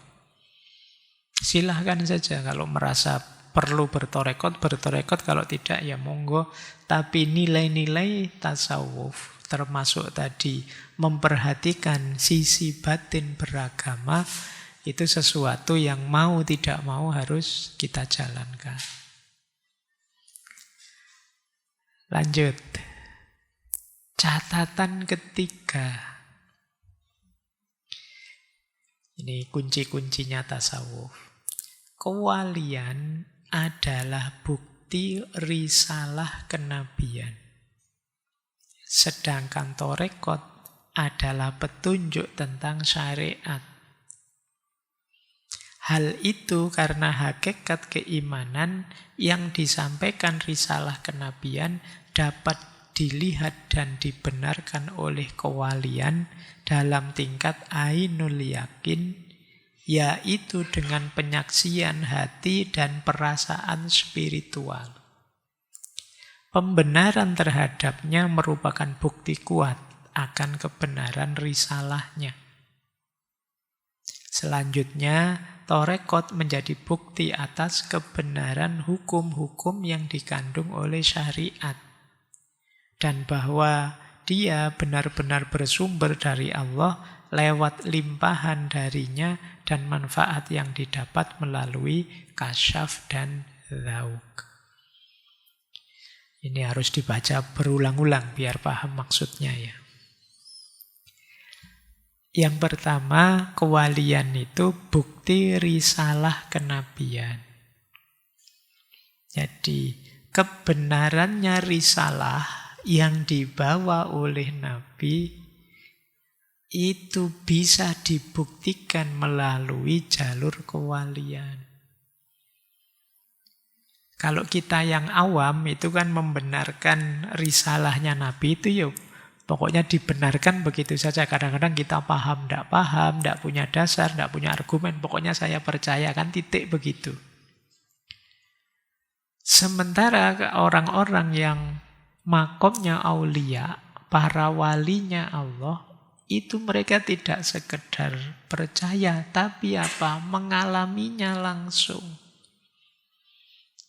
Silahkan saja kalau merasa perlu bertorekot, kalau tidak ya monggo. Tapi nilai-nilai tasawuf termasuk tadi memperhatikan sisi batin beragama, itu sesuatu yang mau tidak mau harus kita jalankan. Lanjut. Catatan ketiga. Ini kunci-kuncinya tasawuf. Kewalian adalah bukti risalah kenabian. Sedangkan torekot adalah petunjuk tentang syariat. Hal itu karena hakikat keimanan yang disampaikan risalah kenabian dapat dilihat dan dibenarkan oleh kewalian dalam tingkat ainul yakin, yaitu dengan penyaksian hati dan perasaan spiritual. Pembenaran terhadapnya merupakan bukti kuat akan kebenaran risalahnya. Selanjutnya, torekot menjadi bukti atas kebenaran hukum-hukum yang dikandung oleh syariat. Dan bahwa dia benar-benar bersumber dari Allah lewat limpahan darinya dan manfaat yang didapat melalui kasyaf dan dzauk. Ini harus dibaca berulang-ulang biar paham maksudnya ya. Yang pertama, kewalian itu bukti risalah kenabian. Jadi, kebenarannya risalah yang dibawa oleh Nabi itu bisa dibuktikan melalui jalur kewalian. Kalau kita yang awam itu kan membenarkan risalahnya Nabi itu ya pokoknya dibenarkan begitu saja. Kadang-kadang kita paham, tidak punya dasar, tidak punya argumen. Pokoknya saya percaya, kan titik begitu. Sementara orang-orang yang makomnya aulia, para walinya Allah, itu mereka tidak sekedar percaya, tapi apa? Mengalaminya langsung.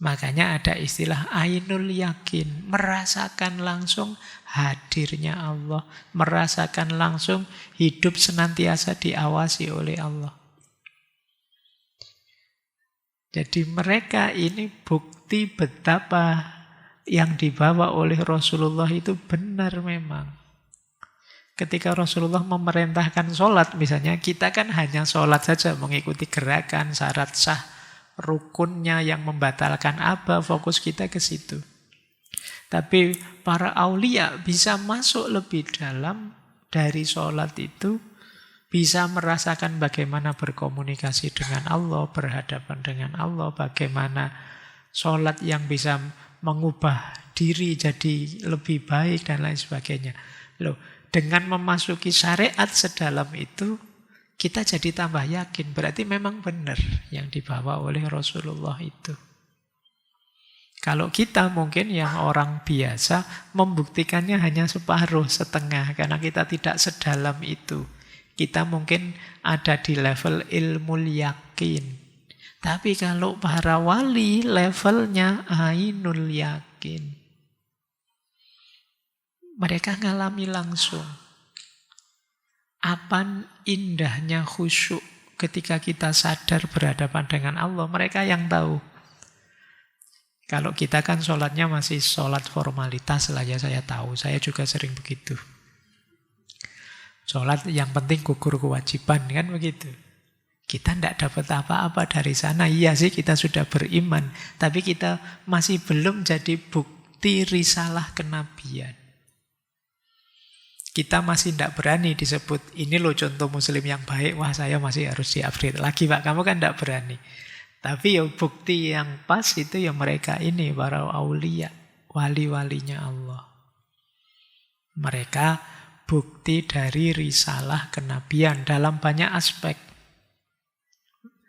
Makanya ada istilah ainul yakin, merasakan langsung hadirnya Allah, merasakan langsung hidup senantiasa diawasi oleh Allah. Jadi mereka ini bukti betapa yang dibawa oleh Rasulullah itu benar memang. Ketika Rasulullah memerintahkan sholat misalnya, kita kan hanya sholat saja, mengikuti gerakan, syarat sah, rukunnya yang membatalkan apa, fokus kita ke situ. Tapi para aulia bisa masuk lebih dalam dari sholat itu, bisa merasakan bagaimana berkomunikasi dengan Allah, berhadapan dengan Allah, bagaimana sholat yang bisa mengubah diri jadi lebih baik dan lain sebagainya. Loh, dengan memasuki syariat sedalam itu, kita jadi tambah yakin. Berarti memang benar yang dibawa oleh Rasulullah itu. Kalau kita mungkin yang orang biasa, membuktikannya hanya separuh, setengah. Karena kita tidak sedalam itu. Kita mungkin ada di level ilmu yakin. Tapi kalau para wali, levelnya ainul yakin. Mereka ngalami langsung. Apa indahnya khusyuk ketika kita sadar berhadapan dengan Allah. Mereka yang tahu. Kalau kita kan sholatnya masih sholat formalitas lah ya, saya tahu. Saya juga sering begitu. Sholat yang penting gugur kewajiban, kan begitu. Kita tidak dapat apa-apa dari sana. Iya sih kita sudah beriman. Tapi kita masih belum jadi bukti risalah kenabian. Kita masih tidak berani disebut, ini loh contoh muslim yang baik, wah saya masih harus di-upgrade lagi Pak, kamu kan tidak berani. Tapi ya bukti yang pas itu ya mereka ini, para aulia, wali-walinya Allah. Mereka bukti dari risalah kenabian dalam banyak aspek.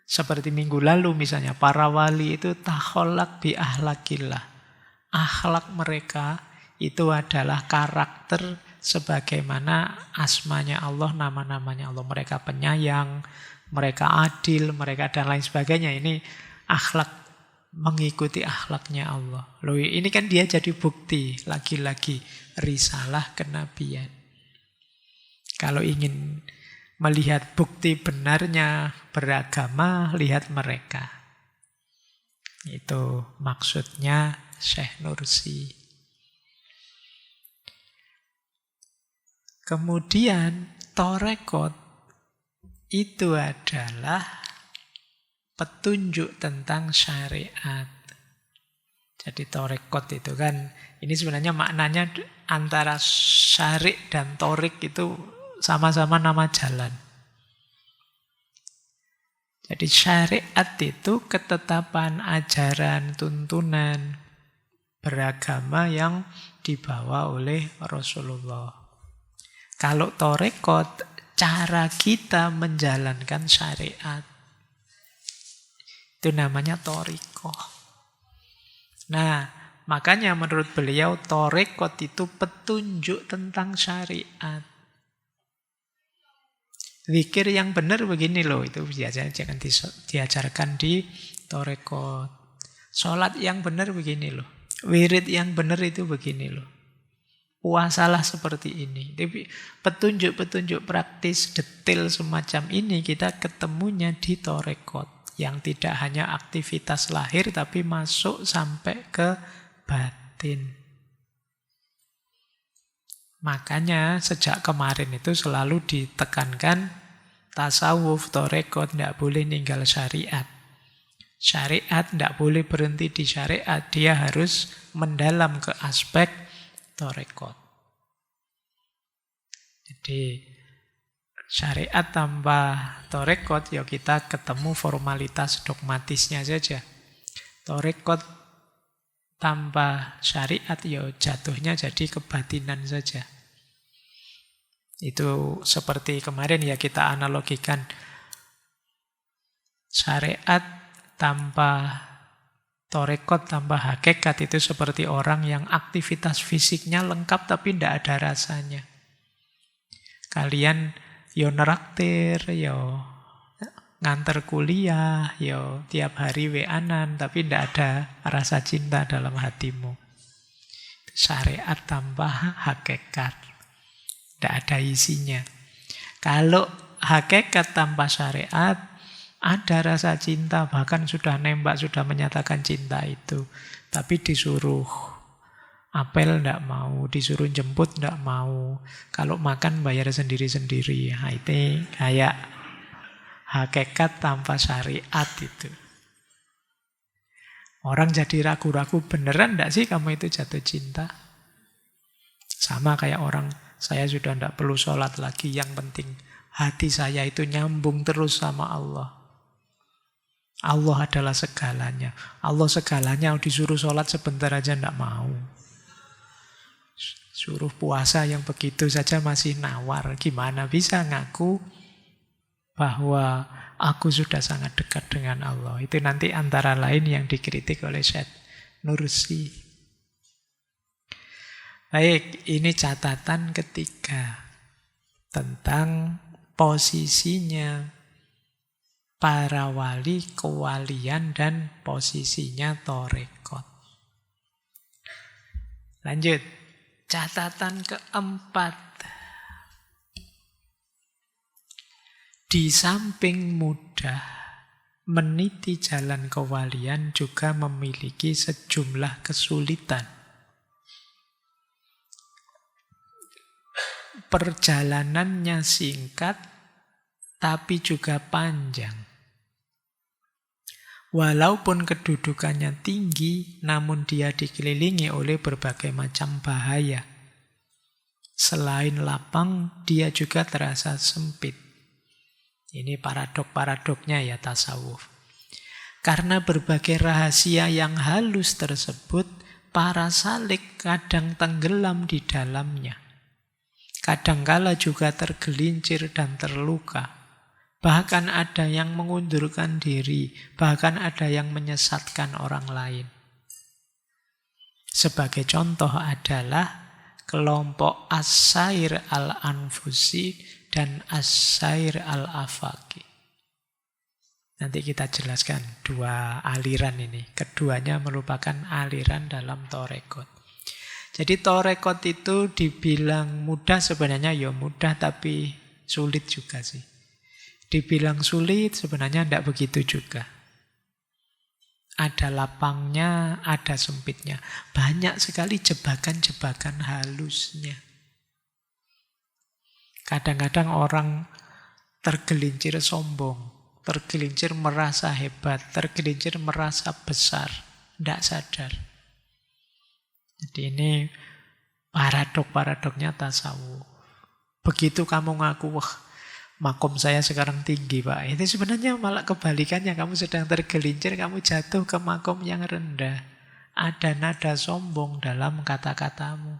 Seperti minggu lalu misalnya, para wali itu takholak bi ahlakillah. Akhlak mereka itu adalah karakter sebagaimana asmanya Allah, nama-namanya Allah. Mereka penyayang, mereka adil, mereka dan lain sebagainya. Ini akhlak, mengikuti akhlaknya Allah. Loh, ini kan dia jadi bukti, lagi-lagi risalah kenabian. Kalau ingin melihat bukti benarnya beragama, lihat mereka. Itu maksudnya Syekh Nursi. Kemudian torekot itu adalah petunjuk tentang syariat. Jadi torekot itu kan, ini sebenarnya maknanya antara syarik dan torik itu sama-sama nama jalan. Jadi syariat itu ketetapan, ajaran, tuntunan beragama yang dibawa oleh Rasulullah. Kalau torekot, cara kita menjalankan syariat. Itu namanya torikoh. Nah, makanya menurut beliau torekot itu petunjuk tentang syariat. Zikir yang benar begini loh, itu biasanya jangan diajarkan di torekot. Sholat yang benar begini loh. Wirid yang benar itu begini loh. Puasalah seperti ini. Tapi petunjuk-petunjuk praktis detail semacam ini kita ketemunya di torekot. yang tidak hanya aktivitas lahir tapi masuk sampai ke batin. Makanya sejak kemarin itu selalu ditekankan tasawuf, tarekot, tidak boleh ninggal syariat. Syariat tidak boleh berhenti di syariat, dia harus mendalam ke aspek tarekot. Jadi syariat tambah tarekot, ya kita ketemu formalitas dogmatisnya saja. Tarekot tambah syariat, ya jatuhnya jadi kebatinan saja. Itu seperti kemarin ya kita analogikan. Syariat tanpa tarekot, tanpa hakikat itu seperti orang yang aktivitas fisiknya lengkap tapi tidak ada rasanya. Kalian yo neraktir, yo nganter kuliah, yo tiap hari weanan, tapi tidak ada rasa cinta dalam hatimu. Syariat tanpa hakikat. Tidak ada isinya. Kalau hakikat tanpa syariat, ada rasa cinta, bahkan sudah nembak, sudah menyatakan cinta itu. Tapi disuruh apel tidak mau, disuruh jemput tidak mau. Kalau makan bayar sendiri-sendiri. Nah, itu kayak hakikat tanpa syariat itu. Orang jadi ragu-ragu, beneran tidak sih kamu itu jatuh cinta? Sama kayak orang, saya sudah tidak perlu sholat lagi, yang penting hati saya itu nyambung terus sama Allah. Allah adalah segalanya. Allah segalanya, disuruh sholat sebentar aja tidak mau. Suruh puasa yang begitu saja masih nawar. Gimana bisa ngaku bahwa aku sudah sangat dekat dengan Allah? Itu nanti antara lain yang dikritik oleh Syed Nursi. Baik, ini catatan ketiga tentang posisinya para wali, kewalian, dan posisinya tarekot. Lanjut, catatan keempat. Di samping mudah meniti jalan kewalian juga memiliki sejumlah kesulitan. Perjalanannya singkat, tapi juga panjang. Walaupun kedudukannya tinggi, namun dia dikelilingi oleh berbagai macam bahaya. Selain lapang, dia juga terasa sempit. Ini paradok-paradoknya ya tasawuf. Karena berbagai rahasia yang halus tersebut, para salik kadang tenggelam di dalamnya. Kadangkala juga tergelincir dan terluka. Bahkan ada yang mengundurkan diri, bahkan ada yang menyesatkan orang lain. Sebagai contoh adalah kelompok As-Sair Al-Anfusi dan As-Sair Al-Afaqi. Nanti kita jelaskan dua aliran ini. Keduanya merupakan aliran dalam tarekot. Jadi tarekot itu dibilang mudah, sebenarnya ya mudah tapi sulit juga sih. Dibilang sulit sebenarnya tidak begitu juga. Ada lapangnya, ada sempitnya. Banyak sekali jebakan-jebakan halusnya. Kadang-kadang orang tergelincir sombong, tergelincir merasa hebat, tergelincir merasa besar, tidak sadar. Jadi ini paradok-paradoknya tasawuf. Begitu kamu ngaku, wah makom saya sekarang tinggi Pak. Itu sebenarnya malah kebalikannya. Kamu sedang tergelincir, kamu jatuh ke makom yang rendah. Ada nada sombong dalam kata-katamu.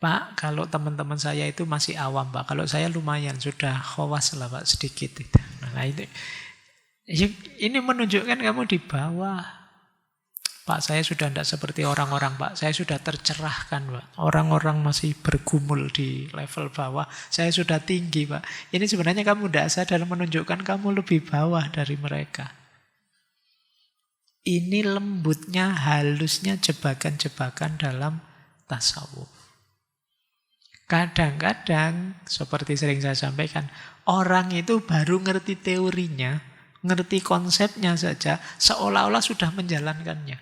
Pak, kalau teman-teman saya itu masih awam Pak. Kalau saya lumayan, sudah khawas lah Pak, sedikit. Nah ini menunjukkan kamu di bawah. Pak, saya sudah tidak seperti orang-orang Pak. Saya sudah tercerahkan Pak. Orang-orang masih bergumul di level bawah. Saya sudah tinggi Pak. Ini sebenarnya kamu tidak sadar, menunjukkan kamu lebih bawah dari mereka. Ini lembutnya, halusnya jebakan-jebakan dalam tasawuf. Kadang-kadang, seperti sering saya sampaikan, orang itu baru ngerti teorinya, ngerti konsepnya saja, seolah-olah sudah menjalankannya.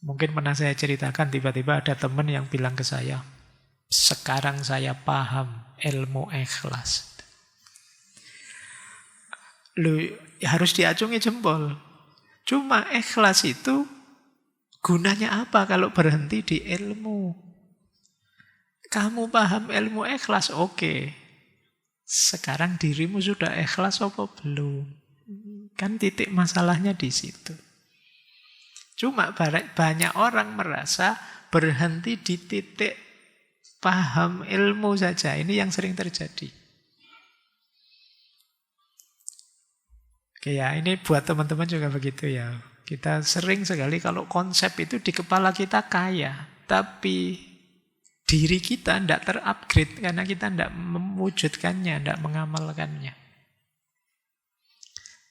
Mungkin pernah saya ceritakan, tiba-tiba ada teman yang bilang ke saya, sekarang saya paham ilmu ikhlas. Lu harus diacungi jempol. Cuma ikhlas itu gunanya apa kalau berhenti di ilmu? Kamu paham ilmu ikhlas, oke. Sekarang dirimu sudah ikhlas apa belum? Kan titik masalahnya di situ. Cuma banyak orang merasa berhenti di titik paham ilmu saja. Ini yang sering terjadi. Oke ya, ini buat teman-teman juga begitu ya. Kita sering sekali kalau konsep itu di kepala kita kaya, tapi diri kita tidak terupgrade karena kita tidak mewujudkannya, tidak mengamalkannya.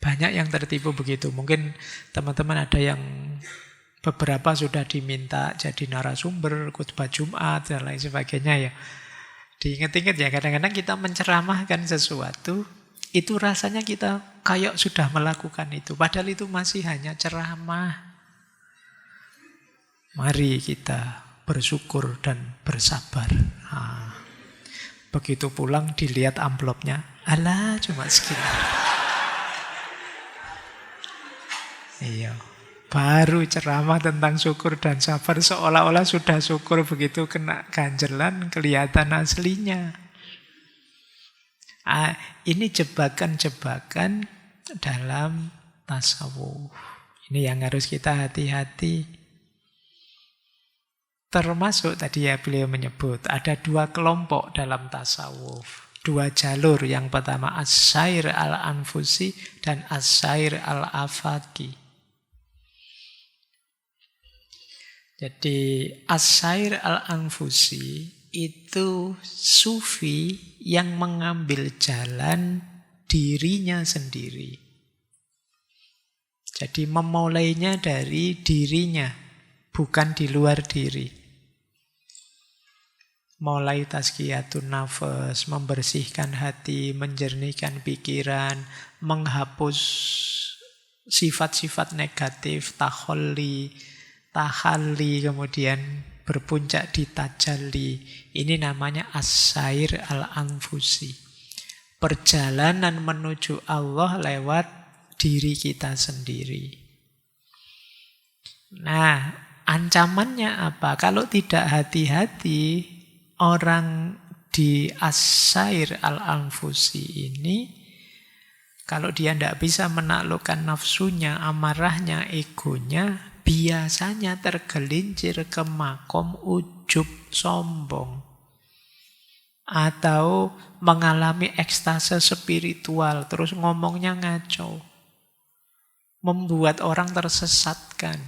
Banyak yang tertipu begitu. Mungkin teman-teman ada yang beberapa sudah diminta jadi narasumber, khutbah Jumat, dan lain sebagainya ya. Diingat-ingat ya, kadang-kadang kita menceramahkan sesuatu, itu rasanya kita kayak sudah melakukan itu. Padahal itu masih hanya ceramah. Mari kita bersyukur dan bersabar. Begitu pulang dilihat amplopnya, alah cuma segini. Iya, baru ceramah tentang syukur dan sabar seolah-olah sudah syukur, begitu kena ganjelan kelihatan aslinya. Ini jebakan-jebakan dalam tasawuf. Ini yang harus kita hati-hati. Termasuk tadi ya beliau menyebut ada dua kelompok dalam tasawuf. Dua jalur. Yang pertama as-sair al-anfusi dan as-sair al-afaki. Jadi as-sair al-anfusi itu sufi yang mengambil jalan dirinya sendiri. Jadi memulainya dari dirinya, bukan di luar diri. Mulai tazkiyatun nafas, membersihkan hati, menjernihkan pikiran, menghapus sifat-sifat negatif, tahalli, kemudian berpuncak di tajalli. Ini namanya as-sair al-anfusi. Perjalanan menuju Allah lewat diri kita sendiri. Nah, ancamannya apa? Kalau tidak hati-hati, orang di as-sair al-anfusi ini, kalau dia tidak bisa menaklukkan nafsunya, amarahnya, egonya, biasanya tergelincir ke makom ujub, sombong. Atau mengalami ekstase spiritual, terus ngomongnya ngaco. Membuat orang tersesatkan.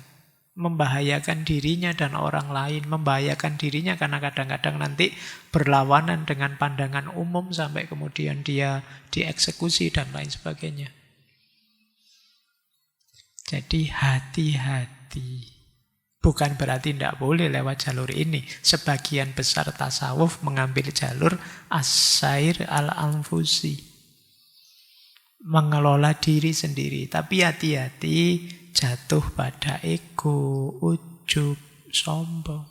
Membahayakan dirinya dan orang lain. Membahayakan dirinya karena kadang-kadang nanti berlawanan dengan pandangan umum sampai kemudian dia dieksekusi dan lain sebagainya. Jadi hati-hati. Bukan berarti tidak boleh lewat jalur ini. Sebagian besar tasawuf mengambil jalur as-sair al-anfusi. Mengelola diri sendiri. Tapi hati-hati jatuh pada ego, ujub, sombong.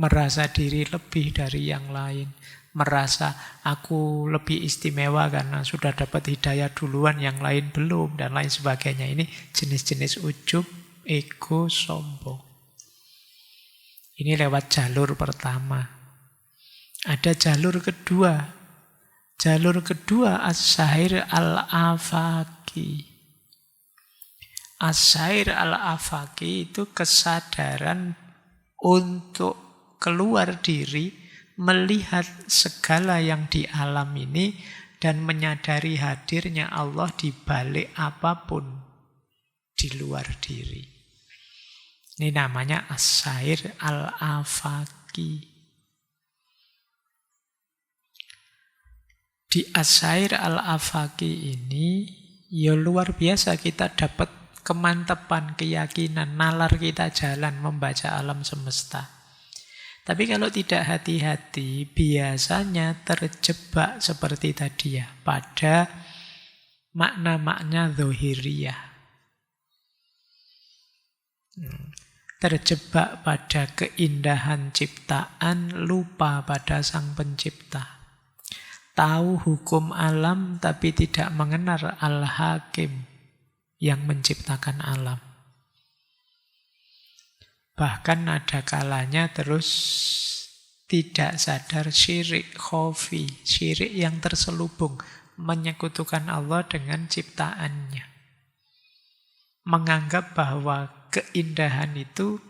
Merasa diri lebih dari yang lain. Merasa aku lebih istimewa karena sudah dapat hidayah duluan, yang lain belum, dan lain sebagainya. Ini jenis-jenis ujub, ego, sombong. Ini lewat jalur pertama. Ada jalur kedua. Jalur kedua as-sair al-afaki. As-sair al-afaki itu kesadaran untuk keluar diri, melihat segala yang di alam ini dan menyadari hadirnya Allah di balik apapun di luar diri. Ini namanya as-sair al-afaki. Di as-sair al-afaki ini ya luar biasa kita dapat kemantapan, keyakinan, nalar kita jalan membaca alam semesta. Tapi kalau tidak hati-hati, biasanya terjebak seperti tadi ya, pada makna-makna zahiriyah. Terjebak pada keindahan ciptaan, lupa pada Sang Pencipta. Tahu hukum alam tapi tidak mengenal Al-Hakim yang menciptakan alam. Bahkan ada kalanya terus tidak sadar syirik khofi, syirik yang terselubung, menyekutukan Allah dengan ciptaannya. Menganggap bahwa keindahan itu,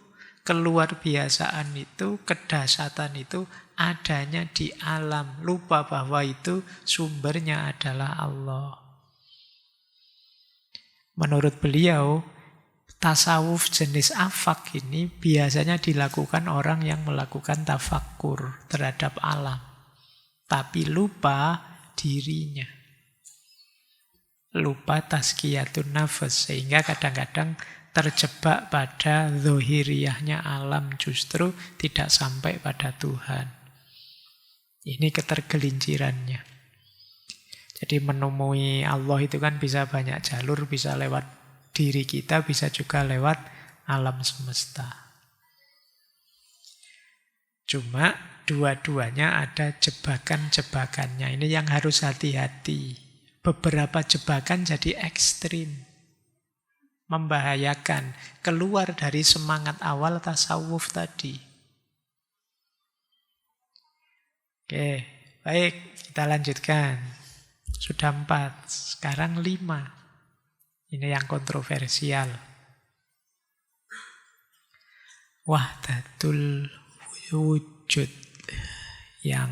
keluar biasaan itu, kedahsyatan itu adanya di alam. Lupa bahwa itu sumbernya adalah Allah. Menurut beliau, tasawuf jenis afak ini biasanya dilakukan orang yang melakukan tafakkur terhadap alam. Tapi lupa dirinya. Lupa tazkiyatun nafas. Sehingga kadang-kadang terjebak pada zahiriyahnya alam, justru tidak sampai pada Tuhan. Ini ketergelincirannya. Jadi menemui Allah itu kan bisa banyak jalur, bisa lewat diri kita, bisa juga lewat alam semesta. Cuma dua-duanya ada jebakan-jebakannya. Ini yang harus hati-hati. Beberapa jebakan jadi ekstrim, membahayakan, keluar dari semangat awal tasawuf tadi. Oke, baik, kita lanjutkan. Sudah 4, sekarang 5. Ini yang kontroversial. Wahdatul wujud. Yang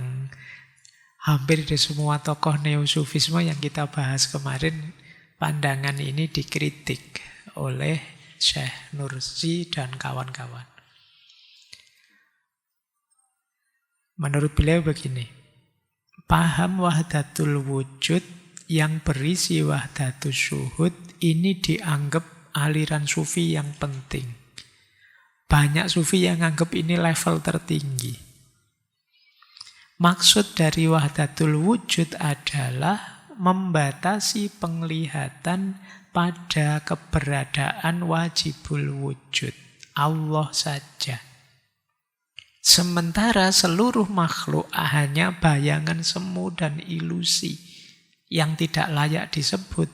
hampir di semua tokoh neo-sufisme yang kita bahas kemarin, pandangan ini dikritik oleh Syekh Nursi dan kawan-kawan. Menurut beliau begini, paham wahdatul wujud yang berisi wahdatus syuhud ini dianggap aliran sufi yang penting. Banyak sufi yang anggap ini level tertinggi. Maksud dari wahdatul wujud adalah membatasi penglihatan pada keberadaan wajibul wujud, Allah saja. Sementara seluruh makhluk hanya bayangan semu dan ilusi yang tidak layak disebut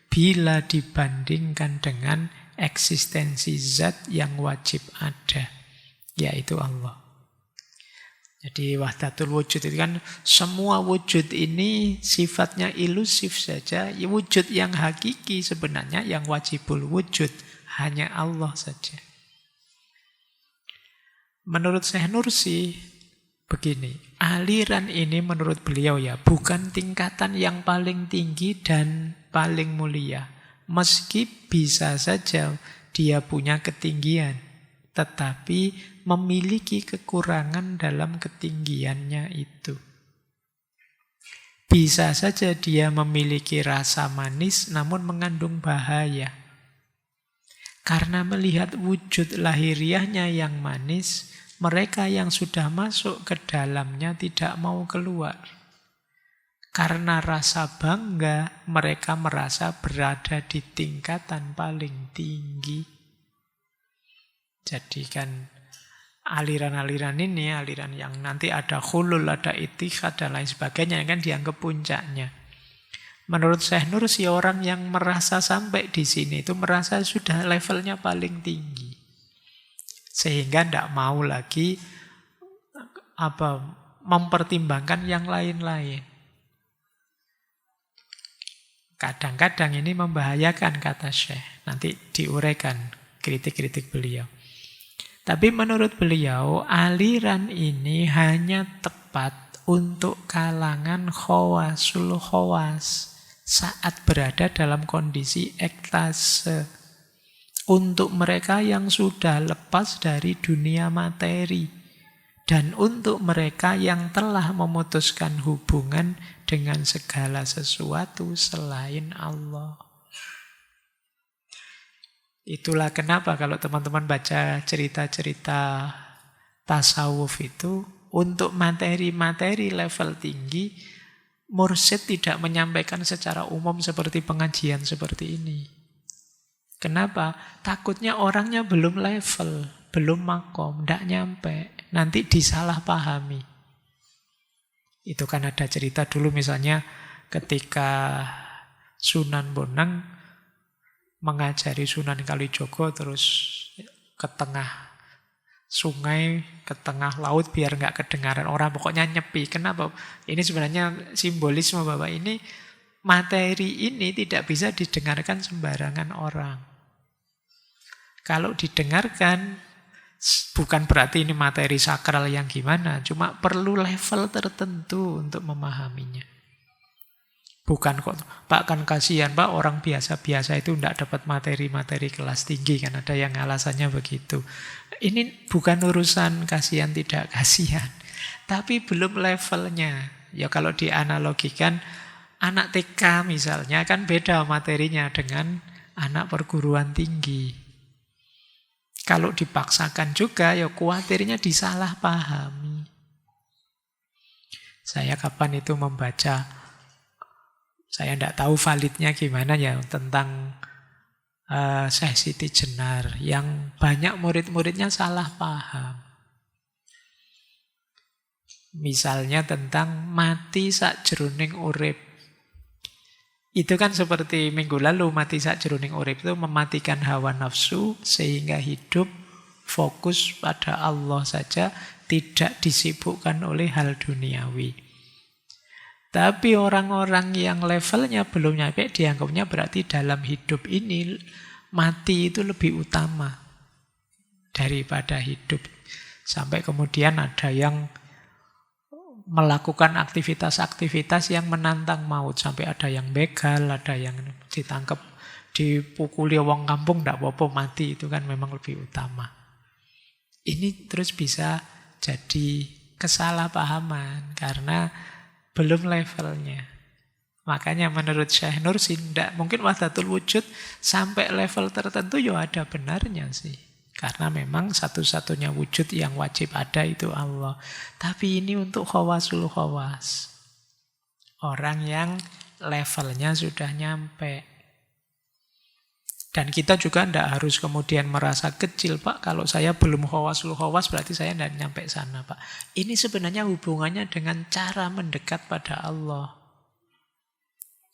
bila dibandingkan dengan eksistensi zat yang wajib ada, yaitu Allah. Jadi wahdatul wujud itu kan semua wujud ini sifatnya ilusif saja. Wujud yang hakiki sebenarnya yang wajibul wujud hanya Allah saja. Menurut Syekh Nursi begini, aliran ini menurut beliau ya bukan tingkatan yang paling tinggi dan paling mulia. Meski bisa saja dia punya ketinggian, tetapi memiliki kekurangan dalam ketinggiannya itu. Bisa saja dia memiliki rasa manis namun mengandung bahaya. Karena melihat wujud lahiriahnya yang manis, mereka yang sudah masuk ke dalamnya tidak mau keluar. Karena rasa bangga, mereka merasa berada di tingkatan paling tinggi. Jadi kan aliran-aliran ini, aliran yang nanti ada khulul, ada itikad, dan lain sebagainya, kan dianggap puncaknya. Menurut Syekh Nursi, orang yang merasa sampai di sini itu merasa sudah levelnya paling tinggi. Sehingga tidak mau lagi mempertimbangkan yang lain-lain. Kadang-kadang ini membahayakan, kata Syekh. Nanti diuraikan kritik-kritik beliau. Tapi menurut beliau, aliran ini hanya tepat untuk kalangan khawasul khawas saat berada dalam kondisi ekstase. Untuk mereka yang sudah lepas dari dunia materi. Dan untuk mereka yang telah memutuskan hubungan dengan segala sesuatu selain Allah. Itulah kenapa kalau teman-teman baca cerita-cerita tasawuf itu untuk materi-materi level tinggi, mursyid tidak menyampaikan secara umum seperti pengajian seperti ini. Kenapa? Takutnya orangnya belum level, belum makom, tidak nyampe. Nanti disalahpahami. Itu kan ada cerita dulu misalnya ketika Sunan Bonang mengajari Sunan Kalijogo terus ke tengah sungai, ke tengah laut biar nggak kedengaran orang, pokoknya nyepi. Kenapa? Ini sebenarnya simbolisme bahwa ini materi ini tidak bisa didengarkan sembarangan orang. Kalau didengarkan, bukan berarti ini materi sakral yang gimana, cuma perlu level tertentu untuk memahaminya. Bukan kok, Pak kan kasihan Pak, orang biasa-biasa itu tidak dapat materi-materi kelas tinggi, kan ada yang alasannya begitu. Ini bukan urusan kasihan tidak kasihan, tapi belum levelnya. Ya kalau dianalogikan, anak TK misalnya kan beda materinya dengan anak perguruan tinggi. Kalau dipaksakan juga, ya khawatirnya disalahpahami. Saya kapan itu membaca, saya tidak tahu validnya gimana ya, tentang Syekh Siti Jenar, yang banyak murid-muridnya salah paham. Misalnya tentang mati sakjroning urip. Itu kan seperti minggu lalu, mati sakjroning urip itu mematikan hawa nafsu sehingga hidup fokus pada Allah saja, tidak disibukkan oleh hal duniawi. Tapi orang-orang yang levelnya belum nyampe dianggapnya berarti dalam hidup ini mati itu lebih utama daripada hidup. Sampai kemudian ada yang melakukan aktivitas-aktivitas yang menantang maut. Sampai ada yang begal, ada yang ditangkap, dipukuli wong kampung, tidak apa-apa mati. Itu kan memang lebih utama. Ini terus bisa jadi kesalahpahaman karena belum levelnya. Makanya menurut Syekh Nursi, tidak mungkin wahdatul wujud sampai level tertentu ya ada benarnya sih. Karena memang satu-satunya wujud yang wajib ada itu Allah. Tapi ini untuk khawasul khawas. Orang yang levelnya sudah nyampe. Dan kita juga tidak harus kemudian merasa kecil, Pak. Kalau saya belum khawasul khawas berarti saya tidak nyampe sana, Pak. Ini sebenarnya hubungannya dengan cara mendekat pada Allah.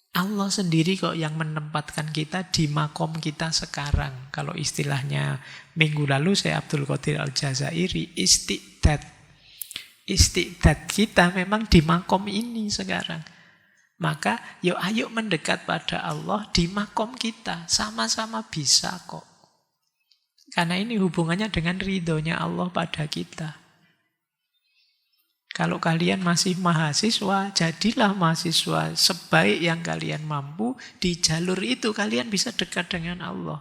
Allah sendiri kok yang menempatkan kita di makom kita sekarang. Kalau istilahnya minggu lalu saya Abdul Qadir Al-Jazairi, istiqdad. Istiqdad kita memang di makom ini sekarang. Maka yuk ayo mendekat pada Allah di makom kita. Sama-sama bisa kok. Karena ini hubungannya dengan ridhonya Allah pada kita. Kalau kalian masih mahasiswa, jadilah mahasiswa sebaik yang kalian mampu. Di jalur itu kalian bisa dekat dengan Allah.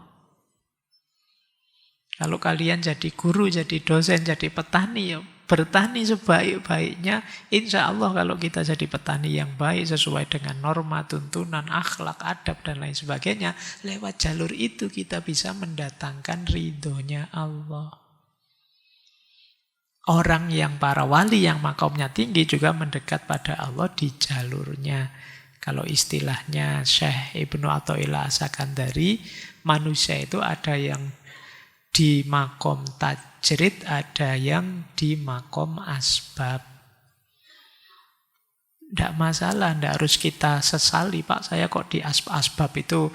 Kalau kalian jadi guru, jadi dosen, jadi petani, ya bertani sebaik-baiknya. Insya Allah kalau kita jadi petani yang baik, sesuai dengan norma, tuntunan, akhlak, adab, dan lain sebagainya, lewat jalur itu kita bisa mendatangkan ridhonya Allah. Orang yang para wali yang makomnya tinggi juga mendekat pada Allah di jalurnya. Kalau istilahnya Syekh Ibnu Athaillah As-Sakandari, manusia itu ada yang di makom tajrid, ada yang di makom asbab. Tidak masalah, tidak harus kita sesali, Pak, saya kok di asbab itu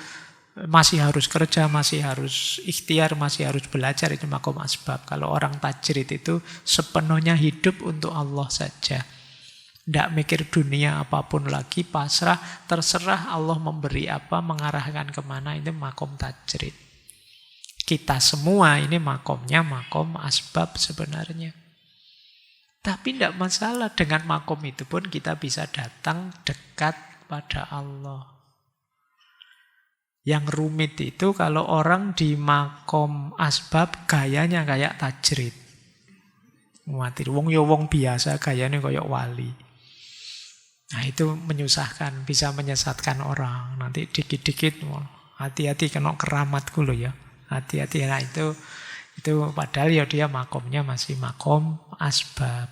masih harus kerja, masih harus ikhtiar, masih harus belajar, itu makom asbab. Kalau orang tajrid itu sepenuhnya hidup untuk Allah saja. Tidak mikir dunia apapun lagi, pasrah, terserah Allah memberi apa, mengarahkan kemana, itu makom tajrid. Kita semua ini makomnya makom asbab sebenarnya. Tapi tidak masalah, dengan makom itu pun kita bisa datang dekat pada Allah. Yang rumit itu kalau orang di makom asbab gayanya kayak tajrid. Mati wong yo wong biasa gayanya kayak wali. Nah itu menyusahkan, bisa menyesatkan orang. Nanti dikit-dikit hati-hati kena keramatku loh ya. Hati-hati. Nah itu Itu padahal ya dia makomnya masih makom asbab.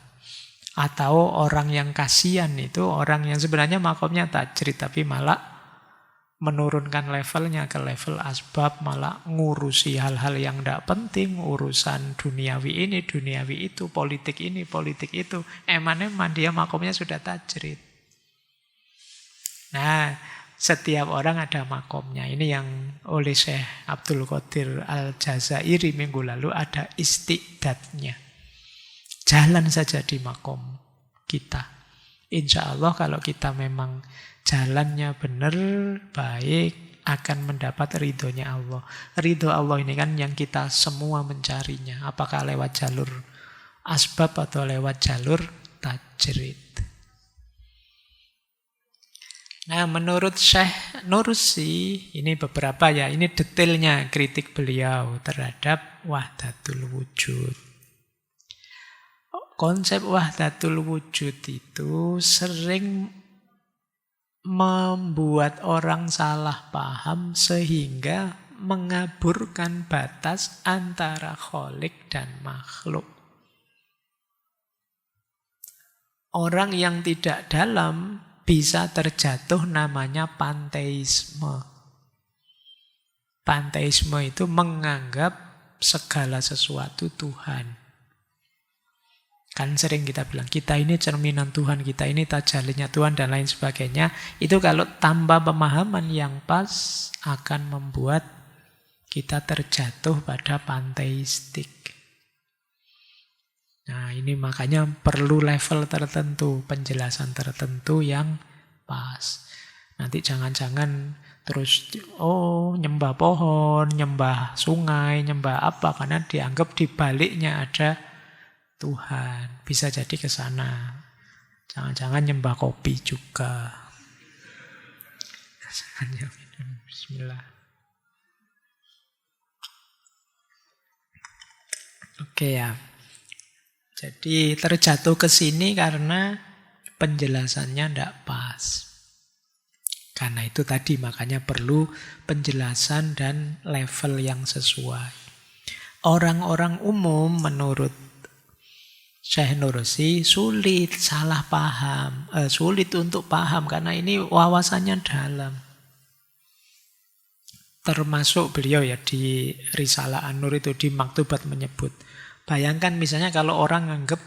Atau orang yang kasihan itu orang yang sebenarnya makomnya tajrid tapi malah menurunkan levelnya ke level asbab, malah ngurusi hal-hal yang tidak penting, urusan duniawi ini, duniawi itu, politik ini, politik itu. Eman-eman dia makomnya sudah tajrid. Nah, setiap orang ada makomnya. Ini yang oleh Syekh Abdul Qadir Al-Jazairi minggu lalu ada istiqdatnya. Jalan saja di makom kita. Insya Allah kalau kita memang jalannya benar, baik, akan mendapat ridhonya Allah. Ridho Allah ini kan yang kita semua mencarinya. Apakah lewat jalur asbab atau lewat jalur tajrid. Nah, menurut Syekh Nursi, ini beberapa ya, ini detailnya kritik beliau terhadap wahdatul wujud. Konsep wahdatul wujud itu sering membuat orang salah paham sehingga mengaburkan batas antara kholik dan makhluk. Orang yang tidak dalam bisa terjatuh namanya panteisme. Panteisme itu menganggap segala sesuatu Tuhan. Kan sering kita bilang, kita ini cerminan Tuhan, kita ini tajalinya Tuhan, dan lain sebagainya. Itu kalau tanpa pemahaman yang pas, akan membuat kita terjatuh pada panteistik. Nah, ini makanya perlu level tertentu, penjelasan tertentu yang pas. Nanti jangan-jangan terus, nyembah pohon, nyembah sungai, nyembah apa, karena dianggap di baliknya ada Tuhan. Bisa jadi ke sana. Jangan-jangan nyembah kopi juga. Bismillah. Oke ya. Jadi terjatuh ke sini karena penjelasannya tidak pas. Karena itu tadi makanya perlu penjelasan dan level yang sesuai. Orang-orang umum menurut Syekh Nursi sulit salah paham, sulit untuk paham karena ini wawasannya dalam. Termasuk beliau ya di Risalah An-Nur itu di Maktubat menyebut. Bayangkan misalnya kalau orang anggap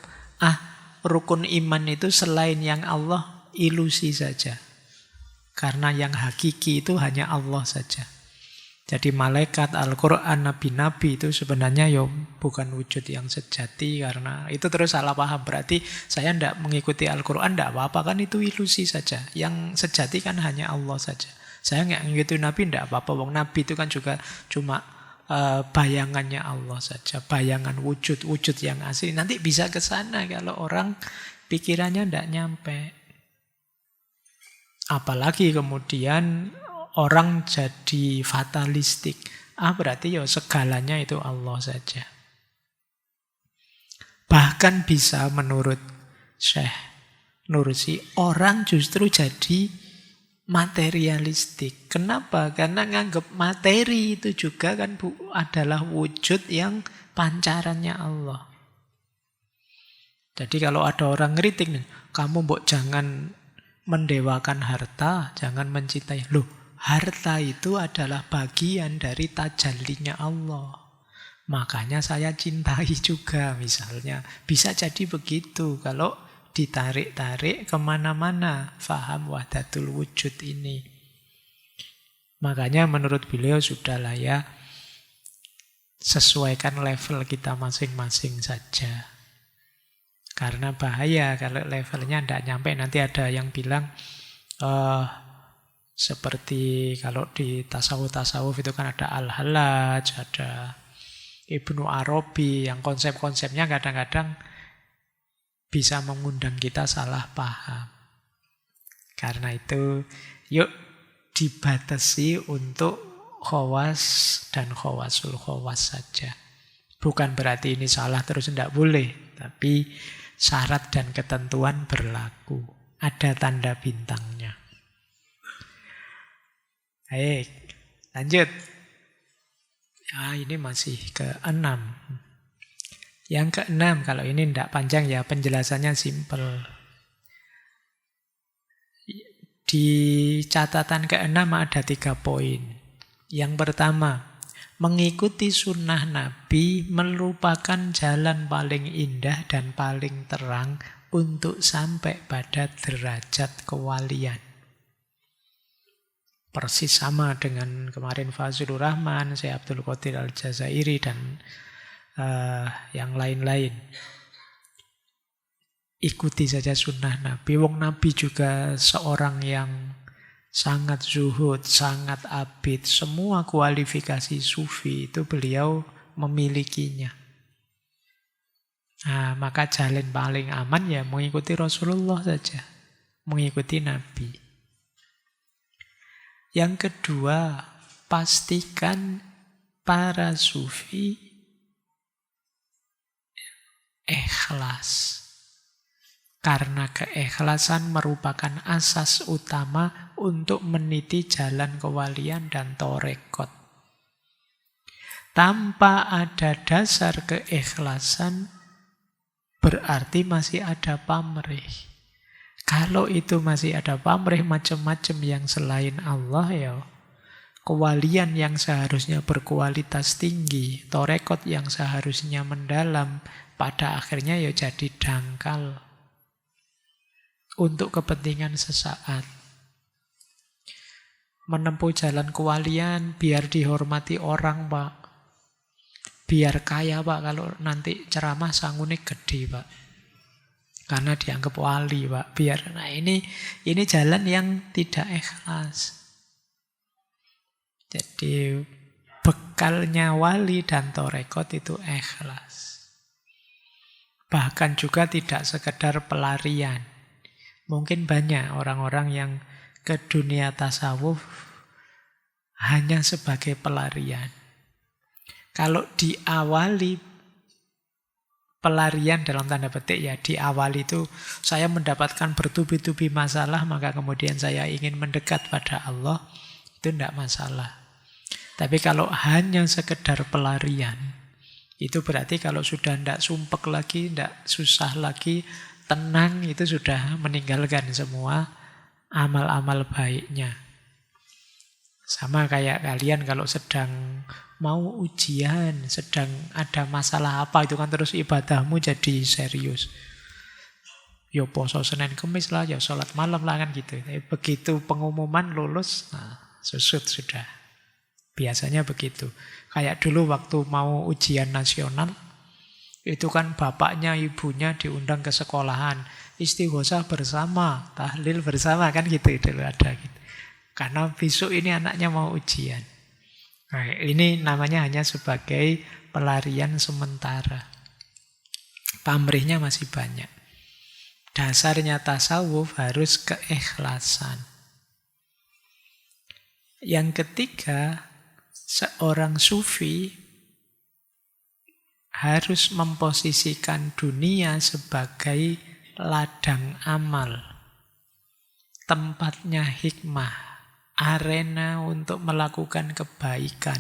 rukun iman itu selain yang Allah ilusi saja. Karena yang hakiki itu hanya Allah saja. Jadi malaikat, Al-Quran, nabi-nabi itu sebenarnya bukan wujud yang sejati karena itu terus salah paham. Berarti saya tidak mengikuti Al-Quran, tidak apa-apa kan itu ilusi saja. Yang sejati kan hanya Allah saja. Saya nggak mengikuti nabi, tidak apa-apa. Wong nabi itu kan juga cuma bayangannya Allah saja. Bayangan wujud yang asli. Nanti bisa ke sana kalau orang pikirannya tidak nyampe. Apalagi kemudian orang jadi fatalistik. Berarti segalanya itu Allah saja. Bahkan bisa menurut Syekh Nursi, orang justru jadi materialistik. Kenapa? Karena nganggap materi itu juga kan adalah wujud yang pancarannya Allah. Jadi kalau ada orang ngeritik, kamu jangan mendewakan harta, jangan mencintai. Loh, harta itu adalah bagian dari tajallinya Allah. Makanya saya cintai juga misalnya. Bisa jadi begitu kalau ditarik-tarik kemana-mana faham wahdatul wujud ini. Makanya menurut beliau sudahlah ya, sesuaikan level kita masing-masing saja. Karena bahaya kalau levelnya tidak nyampe. Nanti ada yang bilang seperti kalau di tasawuf itu kan ada Al-Hallaj, ada Ibnu Arabi yang konsep-konsepnya kadang-kadang bisa mengundang kita salah paham. Karena itu yuk dibatasi untuk khawas dan khawasul khawas saja. Bukan berarti ini salah terus tidak boleh, tapi syarat dan ketentuan berlaku. Ada tanda bintangnya. Baik, lanjut. Ini masih ke-6. Yang ke-6, kalau ini tidak panjang ya, penjelasannya simpel. Di catatan ke-6 ada 3 poin. Yang pertama, mengikuti sunnah Nabi merupakan jalan paling indah dan paling terang untuk sampai pada derajat kewalian. Persis sama dengan kemarin Fazlur Rahman, Syekh Abdul Qadir Al-Jazairi, dan yang lain-lain. Ikuti saja sunnah Nabi. Wong Nabi juga seorang yang sangat zuhud, sangat abid. Semua kualifikasi sufi itu beliau memilikinya. Maka jalan paling aman ya mengikuti Rasulullah saja. Mengikuti Nabi. Yang kedua, pastikan para sufi ikhlas. Karena keikhlasan merupakan asas utama untuk meniti jalan kewalian dan torekot. Tanpa ada dasar keikhlasan, berarti masih ada pamrih. Kalau itu masih ada pamrih macam-macam yang selain Allah, ya kewalian yang seharusnya berkualitas tinggi, torekot yang seharusnya mendalam, pada akhirnya ya jadi dangkal. Untuk kepentingan sesaat. Menempuh jalan kewalian biar dihormati orang, Pak. Biar kaya, Pak. Kalau nanti ceramah sangune gede, Pak. Karena dianggap wali, Pak. Nah ini jalan yang tidak ikhlas. Jadi bekalnya wali dan torekot itu ikhlas. Bahkan juga tidak sekedar pelarian. Mungkin banyak orang-orang yang ke dunia tasawuf hanya sebagai pelarian. Kalau diawali pelarian dalam tanda petik ya, diawali itu saya mendapatkan bertubi-tubi masalah, maka kemudian saya ingin mendekat pada Allah, itu tidak masalah. Tapi kalau hanya sekedar pelarian, itu berarti kalau sudah tidak sumpek lagi, tidak susah lagi, tenang, itu sudah meninggalkan semua amal-amal baiknya. Sama kayak kalian kalau sedang mau ujian, sedang ada masalah apa, itu kan terus ibadahmu jadi serius. Ya poso Senin Kemis lah, ya sholat malam lah kan gitu. Begitu pengumuman lulus, susut sudah. Biasanya begitu. Kayak dulu waktu mau ujian nasional, itu kan bapaknya, ibunya diundang ke sekolahan. Istighosah bersama, tahlil bersama, kan gitu dulu ada gitu. Karena besok ini anaknya mau ujian. Nah, ini namanya hanya sebagai pelarian sementara. Pamrihnya masih banyak. Dasarnya tasawuf harus keikhlasan. Yang ketiga, seorang sufi harus memposisikan dunia sebagai ladang amal, tempatnya hikmah, arena untuk melakukan kebaikan,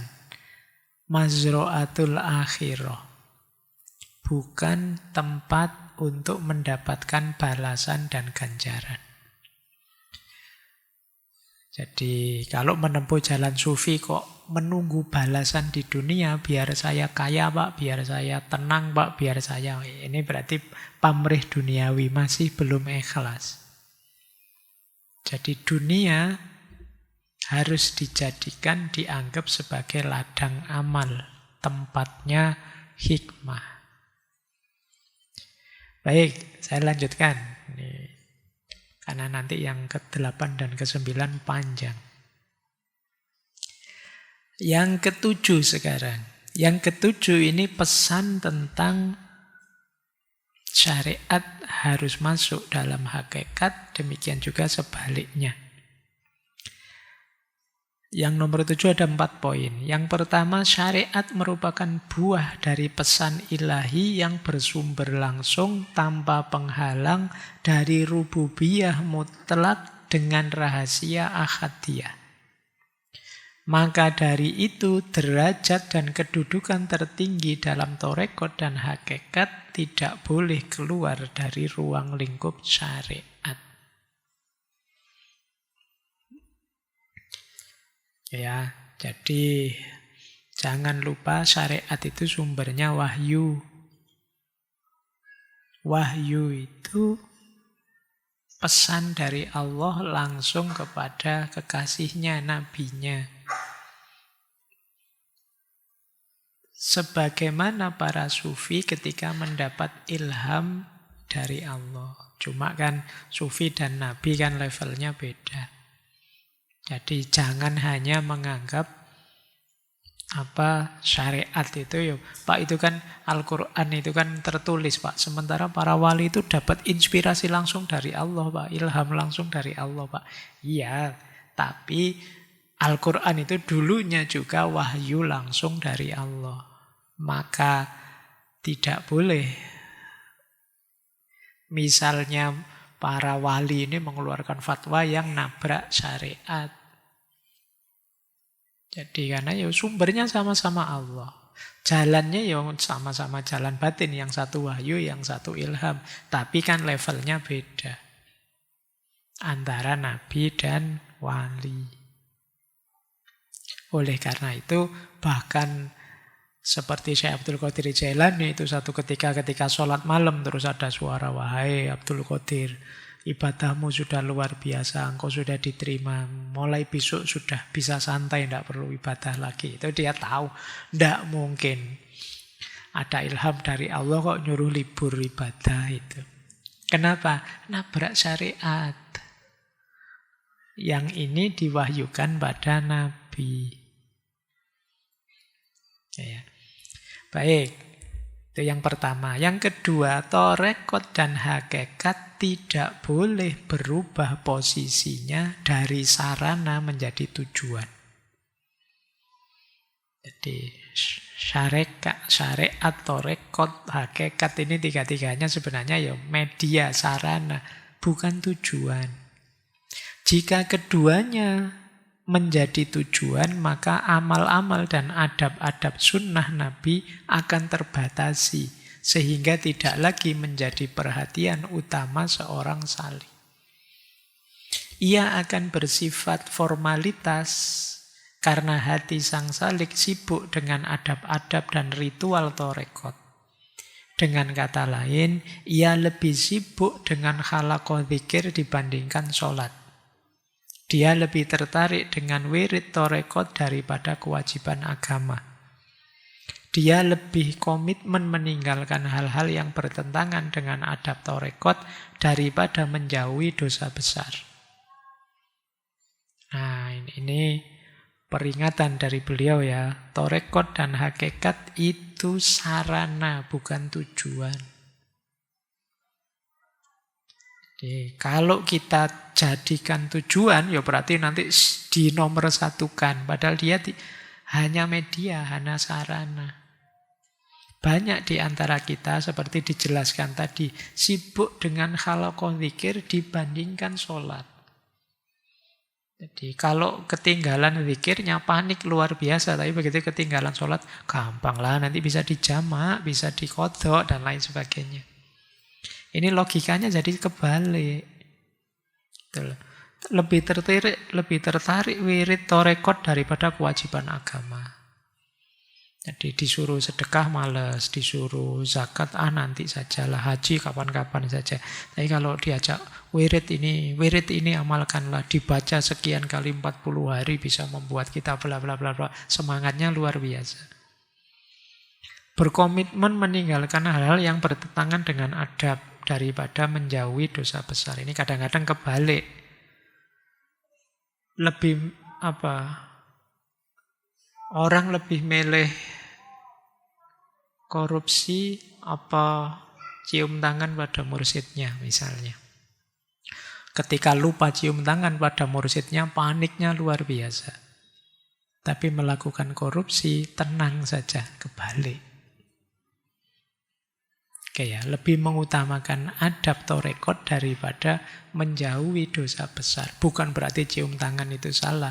mazro'atul akhirah, bukan tempat untuk mendapatkan balasan dan ganjaran. Jadi kalau menempuh jalan sufi kok menunggu balasan di dunia, biar saya kaya, Pak, biar saya tenang, Pak, biar saya... Ini berarti pamrih duniawi, masih belum ikhlas. Jadi dunia harus dijadikan, dianggap sebagai ladang amal, tempatnya hikmah. Baik, saya lanjutkan. Ini, karena nanti yang ke-8 dan ke-9 panjang. Yang ke-7 sekarang. Yang ke-7 ini pesan tentang syariat harus masuk dalam hakikat, demikian juga sebaliknya. Yang nomor 7 ada 4 poin. Yang pertama, syariat merupakan buah dari pesan ilahi yang bersumber langsung tanpa penghalang dari rububiyah mutlak dengan rahasia ahadiyah. Maka dari itu derajat dan kedudukan tertinggi dalam torekot dan hakikat tidak boleh keluar dari ruang lingkup syariat. Ya, jadi jangan lupa syariat itu sumbernya wahyu. Wahyu itu pesan dari Allah langsung kepada kekasihnya, nabinya. Sebagaimana para sufi ketika mendapat ilham dari Allah. Cuma kan sufi dan nabi kan levelnya beda. Jadi jangan hanya menganggap syariat itu ya Pak, itu kan Al-Quran itu kan tertulis Pak, sementara para wali itu dapat inspirasi langsung dari Allah Pak, ilham langsung dari Allah Pak. Iya, tapi Al-Quran itu dulunya juga wahyu langsung dari Allah. Maka tidak boleh misalnya para wali ini mengeluarkan fatwa yang nabrak syariat. Jadi karena ya sumbernya sama-sama Allah. Jalannya ya sama-sama jalan batin. Yang satu wahyu, yang satu ilham. Tapi kan levelnya beda. Antara nabi dan wali. Oleh karena itu bahkan seperti Syekh Abdul Qadir Jailani itu satu ketika sholat malam terus ada suara, wahai Abdul Qadir, ibadahmu sudah luar biasa, engkau sudah diterima. Mulai besok sudah bisa santai, tidak perlu ibadah lagi. Itu dia tahu, tidak mungkin ada ilham dari Allah kok nyuruh libur ibadah itu. Kenapa? Nabrak syariat. Yang ini diwahyukan pada Nabi. Ya. Baik. Itu yang pertama. Yang kedua, torekot dan hakikat tidak boleh berubah posisinya dari sarana menjadi tujuan. Jadi syariat, torekot, hakikat ini tiga-tiganya sebenarnya ya media, sarana, bukan tujuan. Jika keduanya menjadi tujuan, maka amal-amal dan adab-adab sunnah Nabi akan terbatasi, sehingga tidak lagi menjadi perhatian utama seorang salih. Ia akan bersifat formalitas, karena hati sang salik sibuk dengan adab-adab dan ritual torekot. Dengan kata lain, ia lebih sibuk dengan khalaqah dzikir dibandingkan sholat. Dia lebih tertarik dengan wirid torekot daripada kewajiban agama. Dia lebih komitmen meninggalkan hal-hal yang bertentangan dengan adab torekot daripada menjauhi dosa besar. Nah, ini peringatan dari beliau ya. Torekot dan hakikat itu sarana, bukan tujuan. Jadi, kalau kita jadikan tujuan, ya berarti nanti dinomor satukan. Padahal dia hanya media, hanya sarana. Banyak di antara kita, seperti dijelaskan tadi, sibuk dengan khalaqah dzikir dibandingkan sholat. Jadi kalau ketinggalan zikirnya panik luar biasa, tapi begitu ketinggalan sholat, gampang lah, nanti bisa dijamak, bisa dikodok, dan lain sebagainya. Ini logikanya jadi kebalik. Lebih tertarik wirid torekot daripada kewajiban agama. Jadi disuruh sedekah males, disuruh zakat nanti sajalah, haji kapan-kapan saja. Tapi kalau diajak wirid ini amalkanlah, dibaca sekian kali 40 hari bisa membuat kita bla bla bla bla. Semangatnya luar biasa. Berkomitmen meninggalkan hal-hal yang bertentangan dengan adab daripada menjauhi dosa besar. Ini kadang-kadang kebalik. Orang lebih milih korupsi apa cium tangan pada mursyidnya misalnya. Ketika lupa cium tangan pada mursyidnya, paniknya luar biasa. Tapi melakukan korupsi, tenang saja, kebalik. Oke ya, lebih mengutamakan adab torekot daripada menjauhi dosa besar. Bukan berarti cium tangan itu salah.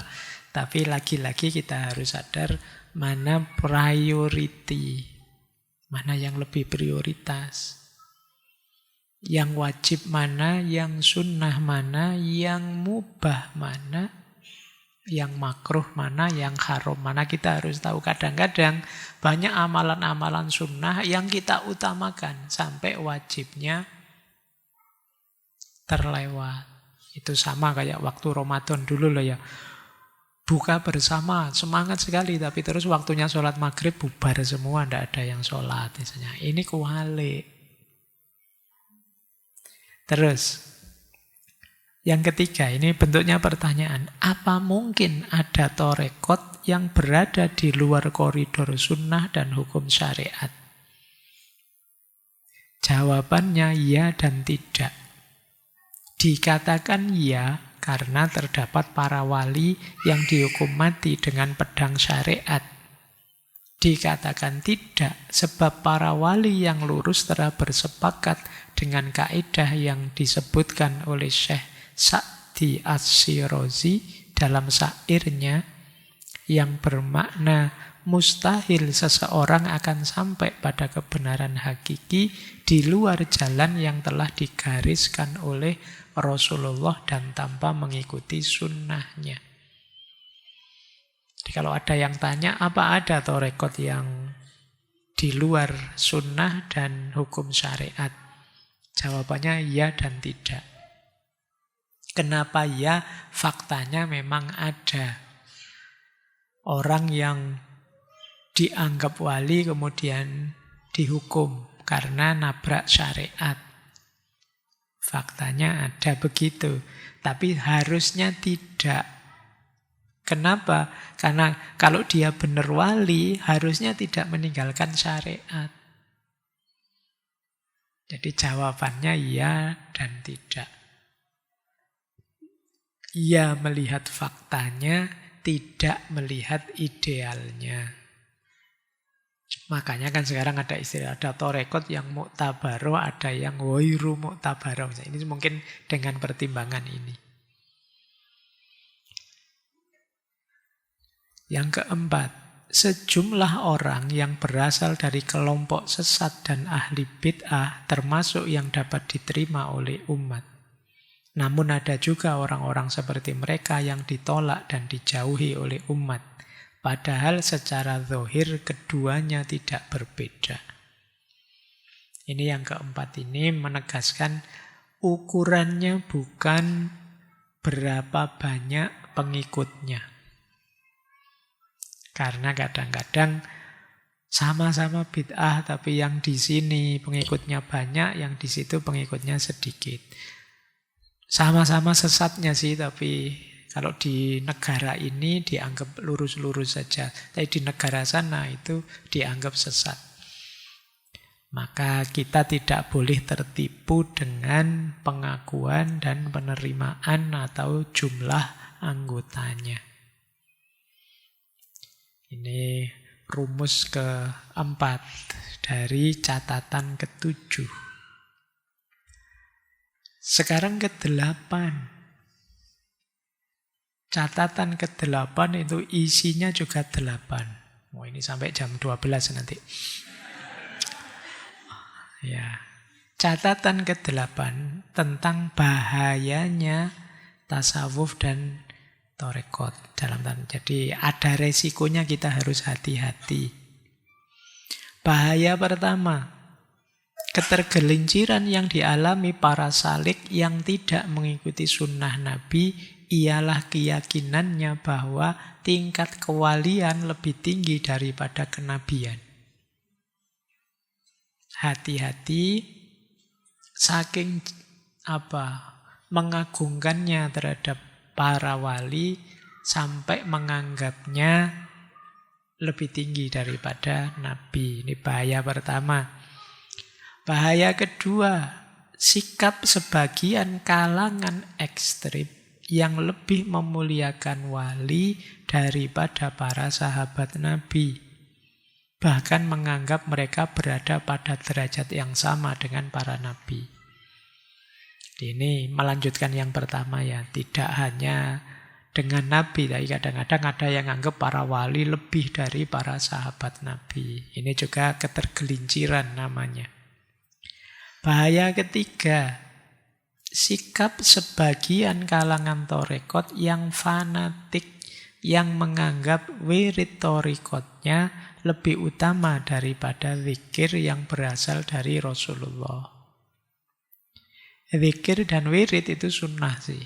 Tapi lagi-lagi kita harus sadar mana priority, mana yang lebih prioritas. Yang wajib mana, yang sunnah mana, yang mubah mana, yang makruh mana, yang haram mana. Kita harus tahu kadang-kadang banyak amalan-amalan sunnah yang kita utamakan sampai wajibnya terlewat. Itu sama kayak waktu Ramadan dulu loh ya. Buka bersama, semangat sekali. Tapi terus waktunya sholat maghrib bubar semua, tidak ada yang sholat. Misalnya. Ini kewalik. Terus, yang ketiga, ini bentuknya pertanyaan. Apa mungkin ada torekot yang berada di luar koridor sunnah dan hukum syariat? Jawabannya ya dan tidak. Dikatakan ya karena terdapat para wali yang dihukum mati dengan pedang syariat. Dikatakan tidak, sebab para wali yang lurus telah bersepakat dengan kaidah yang disebutkan oleh Syekh Sa'di As-Syirazi dalam syairnya yang bermakna mustahil seseorang akan sampai pada kebenaran hakiki di luar jalan yang telah digariskan oleh Rasulullah dan tanpa mengikuti sunnahnya. Jadi kalau ada yang tanya, apa ada torekot yang di luar sunnah dan hukum syariat? Jawabannya ya dan tidak. Kenapa ya? Faktanya memang ada. Orang yang dianggap wali kemudian dihukum karena nabrak syariat. Faktanya ada begitu. Tapi harusnya tidak. Kenapa? Karena kalau dia benar wali, harusnya tidak meninggalkan syariat. Jadi jawabannya ya dan tidak. Ya melihat faktanya, tidak melihat idealnya. Makanya kan sekarang ada istilah, ada torekot yang mu'tabaro, ada yang wairu mu'tabaro. Ini mungkin dengan pertimbangan ini. Yang keempat, sejumlah orang yang berasal dari kelompok sesat dan ahli bid'ah termasuk yang dapat diterima oleh umat. Namun ada juga orang-orang seperti mereka yang ditolak dan dijauhi oleh umat. Padahal secara zahir keduanya tidak berbeda. Ini yang keempat ini menegaskan ukurannya bukan berapa banyak pengikutnya. Karena kadang-kadang sama-sama bid'ah, tapi yang di sini pengikutnya banyak, yang di situ pengikutnya sedikit. Sama-sama sesatnya sih, tapi kalau di negara ini dianggap lurus-lurus saja. Tapi di negara sana itu dianggap sesat. Maka kita tidak boleh tertipu dengan pengakuan dan penerimaan atau jumlah anggotanya. Ini rumus keempat dari catatan ketujuh. Sekarang ke-8. Catatan ke-8 itu isinya juga 8. Ini sampai jam 12 nanti. Ya. Catatan ke-8 tentang bahayanya tasawuf dan torekot dalam tanda. Jadi ada resikonya, kita harus hati-hati. Bahaya pertama, ketergelinciran yang dialami para salik yang tidak mengikuti sunnah Nabi ialah keyakinannya bahwa tingkat kewalian lebih tinggi daripada kenabian. Hati-hati, saking mengagungkannya terhadap para wali sampai menganggapnya lebih tinggi daripada Nabi. Ini bahaya pertama. Bahaya kedua, sikap sebagian kalangan ekstrim yang lebih memuliakan wali daripada para sahabat Nabi. Bahkan menganggap mereka berada pada derajat yang sama dengan para Nabi. Ini melanjutkan yang pertama ya, tidak hanya dengan Nabi. Tapi kadang-kadang ada yang anggap para wali lebih dari para sahabat Nabi. Ini juga ketergelinciran namanya. Bahaya ketiga, sikap sebagian kalangan torekot yang fanatik, yang menganggap wirid torikotnya lebih utama daripada zikir yang berasal dari Rasulullah. Zikir dan wirid itu sunnah sih.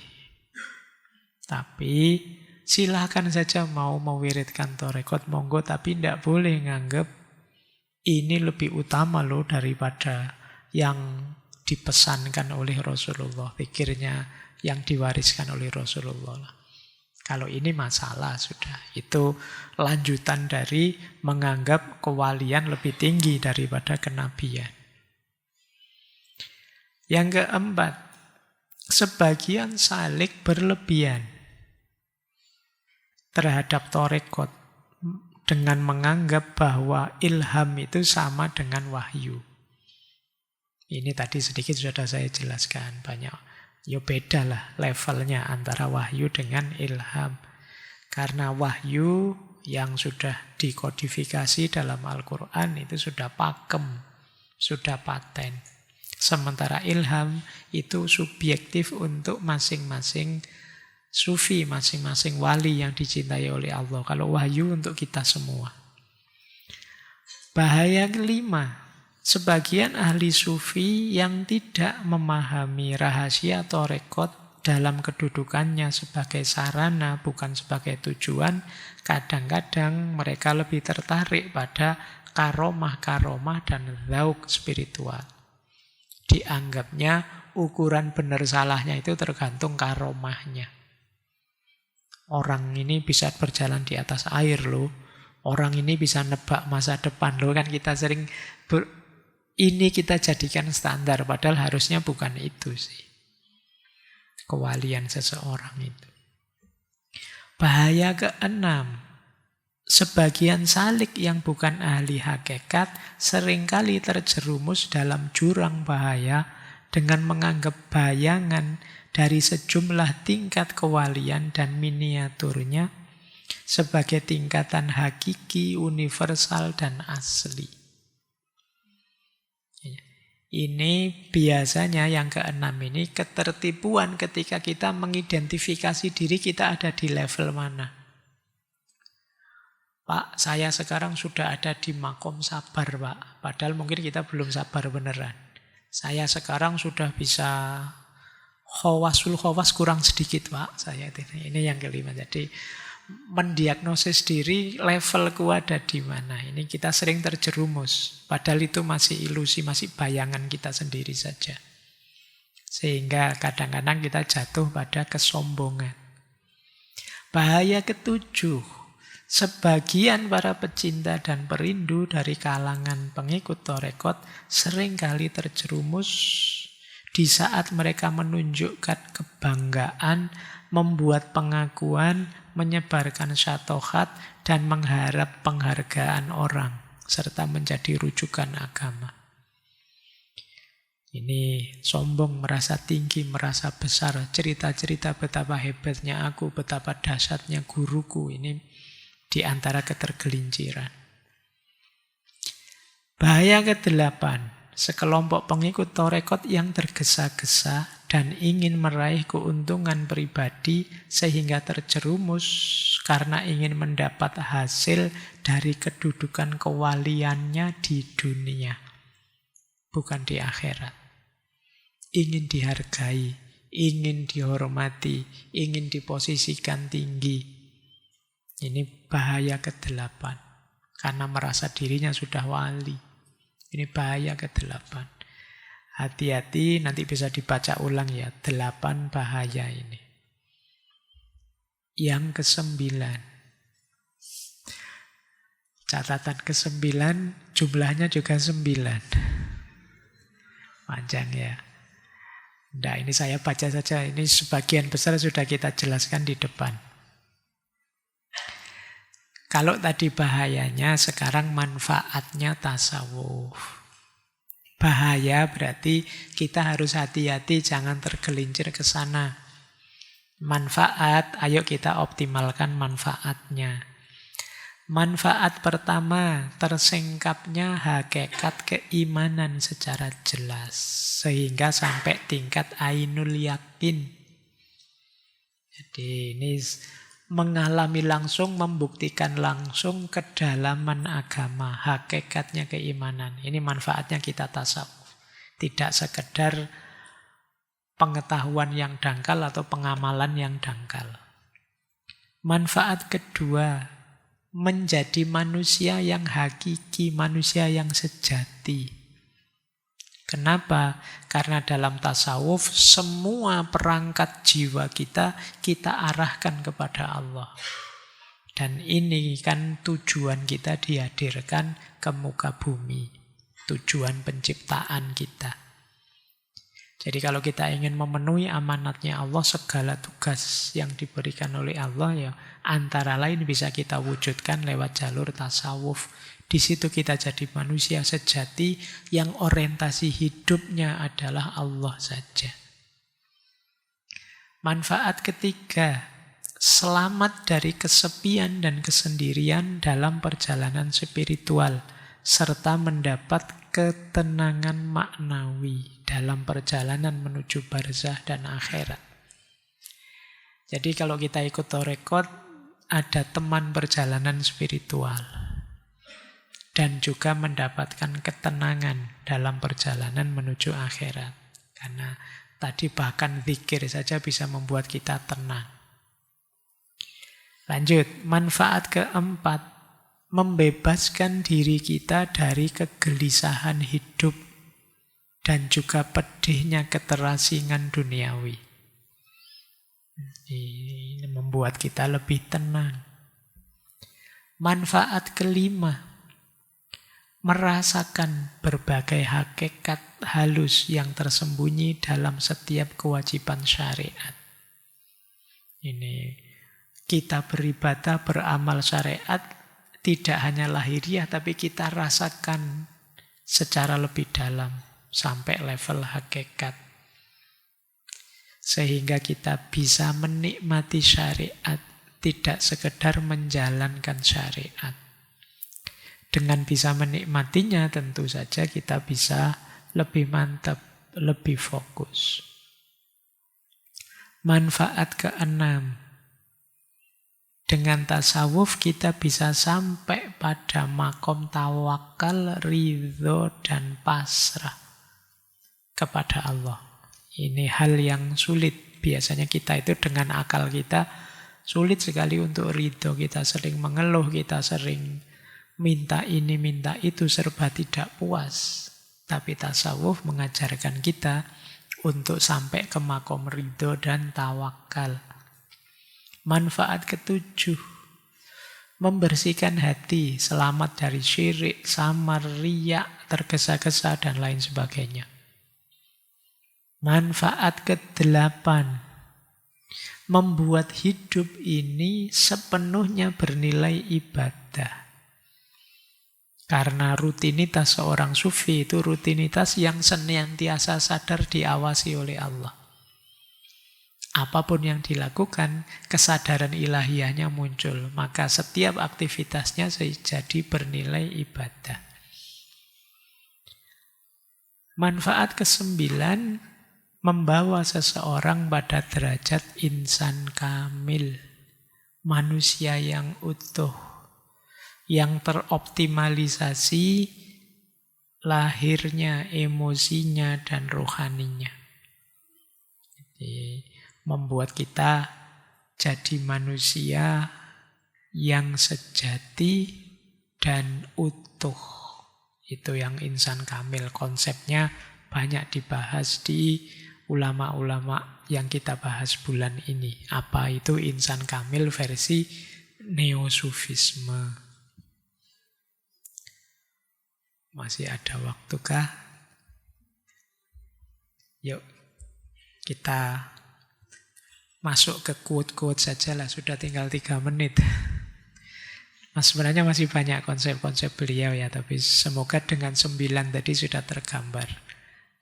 Tapi silahkan saja mau mewiridkan torekot, monggo, tapi tidak boleh nganggap ini lebih utama loh daripada yang dipesankan oleh Rasulullah, zikirnya yang diwariskan oleh Rasulullah. Kalau ini masalah sudah. Itu lanjutan dari menganggap kewalian lebih tinggi daripada kenabian. Yang keempat, sebagian salik berlebihan terhadap torekot dengan menganggap bahwa ilham itu sama dengan wahyu. Ini tadi sedikit sudah saya jelaskan banyak. Ya beda lah levelnya antara wahyu dengan ilham. Karena wahyu yang sudah dikodifikasi dalam Al-Quran itu sudah pakem, sudah paten. Sementara ilham itu subjektif untuk masing-masing sufi, masing-masing wali yang dicintai oleh Allah. Kalau wahyu untuk kita semua. Bahaya kelima, sebagian ahli sufi yang tidak memahami rahasia torekot dalam kedudukannya sebagai sarana, bukan sebagai tujuan, kadang-kadang mereka lebih tertarik pada karomah-karomah dan zauk spiritual. Dianggapnya ukuran benar salahnya itu tergantung karomahnya. Orang ini bisa berjalan di atas air loh, orang ini bisa nebak masa depan loh, kan kita sering ini kita jadikan standar, padahal harusnya bukan itu sih. Kewalian seseorang itu. Bahaya keenam, sebagian salik yang bukan ahli hakikat seringkali terjerumus dalam jurang bahaya dengan menganggap bayangan dari sejumlah tingkat kewalian dan miniaturnya sebagai tingkatan hakiki, universal, dan asli. Ini biasanya yang keenam ini ketertipuan ketika kita mengidentifikasi diri kita ada di level mana. Pak, saya sekarang sudah ada di makom sabar, Pak. Padahal mungkin kita belum sabar beneran. Saya sekarang sudah bisa khawasul khawas kurang sedikit, Pak. Saya ini yang kelima. Jadi mendiagnosis diri levelku ada di mana. Ini kita sering terjerumus. Padahal itu masih ilusi, masih bayangan kita sendiri saja. Sehingga kadang-kadang kita jatuh pada kesombongan. Bahaya ketujuh, sebagian para pecinta dan perindu dari kalangan pengikut torekot seringkali terjerumus di saat mereka menunjukkan kebanggaan, membuat pengakuan, menyebarkan syatohat, dan mengharap penghargaan orang, serta menjadi rujukan agama. Ini sombong, merasa tinggi, merasa besar, cerita-cerita betapa hebatnya aku, betapa dahsyatnya guruku. Ini di antara ketergelinciran. Bahaya kedelapan, sekelompok pengikut torekot yang tergesa-gesa dan ingin meraih keuntungan pribadi sehingga terjerumus karena ingin mendapat hasil dari kedudukan kewaliannya di dunia, bukan di akhirat. Ingin dihargai, ingin dihormati, ingin diposisikan tinggi. Ini bahaya kedelapan, karena merasa dirinya sudah wali. Ini bahaya kedelapan. Hati-hati, nanti bisa dibaca ulang ya, 8 bahaya ini. Yang ke-9. Catatan ke-9, jumlahnya juga 9. Panjang ya. Nah, ini saya baca saja, ini sebagian besar sudah kita jelaskan di depan. Kalau tadi bahayanya, sekarang manfaatnya tasawuf. Bahaya berarti kita harus hati-hati, jangan tergelincir ke sana. Manfaat, ayo kita optimalkan manfaatnya. Manfaat pertama, tersingkapnya hakikat keimanan secara jelas. Sehingga sampai tingkat ainul yakin. Jadi ini mengalami langsung, membuktikan langsung kedalaman agama, hakikatnya keimanan. Ini manfaatnya kita tasawuf. Tidak sekedar pengetahuan yang dangkal atau pengamalan yang dangkal. Manfaat kedua, menjadi manusia yang hakiki, manusia yang sejati. Kenapa? Karena dalam tasawuf semua perangkat jiwa kita arahkan kepada Allah. Dan ini kan tujuan kita dihadirkan ke muka bumi. Tujuan penciptaan kita. Jadi kalau kita ingin memenuhi amanatnya Allah, segala tugas yang diberikan oleh Allah ya antara lain bisa kita wujudkan lewat jalur tasawuf. Di situ kita jadi manusia sejati yang orientasi hidupnya adalah Allah saja. Manfaat ketiga, selamat dari kesepian dan kesendirian dalam perjalanan spiritual, serta mendapat ketenangan maknawi dalam perjalanan menuju barzah dan akhirat. Jadi kalau kita ikut tarekat, ada teman perjalanan spiritual. Dan juga mendapatkan ketenangan dalam perjalanan menuju akhirat. Karena tadi bahkan zikir saja bisa membuat kita tenang. Lanjut, manfaat keempat, membebaskan diri kita dari kegelisahan hidup dan juga pedihnya keterasingan duniawi. Ini membuat kita lebih tenang. Manfaat kelima, merasakan berbagai hakikat halus yang tersembunyi dalam setiap kewajiban syariat. Ini kita beribadah, beramal syariat tidak hanya lahiriah, tapi kita rasakan secara lebih dalam sampai level hakikat. Sehingga kita bisa menikmati syariat, tidak sekedar menjalankan syariat. Dengan bisa menikmatinya tentu saja kita bisa lebih mantap, lebih fokus. Manfaat keenam, dengan tasawuf kita bisa sampai pada makom tawakal, ridho, dan pasrah kepada Allah. Ini hal yang sulit. Biasanya kita itu dengan akal kita sulit sekali untuk ridho. Kita sering mengeluh, kita sering minta ini, minta itu, serba tidak puas. Tapi tasawuf mengajarkan kita untuk sampai ke makom ridho dan tawakal. Manfaat ketujuh, membersihkan hati, selamat dari syirik, samar, riya, tergesa-gesa, dan lain sebagainya. Manfaat kedelapan, membuat hidup ini sepenuhnya bernilai ibadah. Karena rutinitas seorang sufi itu rutinitas yang senantiasa sadar diawasi oleh Allah. Apapun yang dilakukan, kesadaran ilahiyahnya muncul. Maka setiap aktivitasnya jadi bernilai ibadah. Manfaat kesembilan, membawa seseorang pada derajat insan kamil. Manusia yang utuh. Yang teroptimalisasi lahirnya, emosinya, dan rohaninya. Jadi, membuat kita jadi manusia yang sejati dan utuh. Itu yang insan kamil. Konsepnya banyak dibahas di ulama-ulama yang kita bahas bulan ini. Apa itu insan kamil versi neo-sufisme? Masih ada waktukah? Yuk, kita masuk ke quote-quote saja lah. Sudah tinggal 3 menit. Sebenarnya masih banyak konsep-konsep beliau ya. Tapi semoga dengan 9 tadi sudah tergambar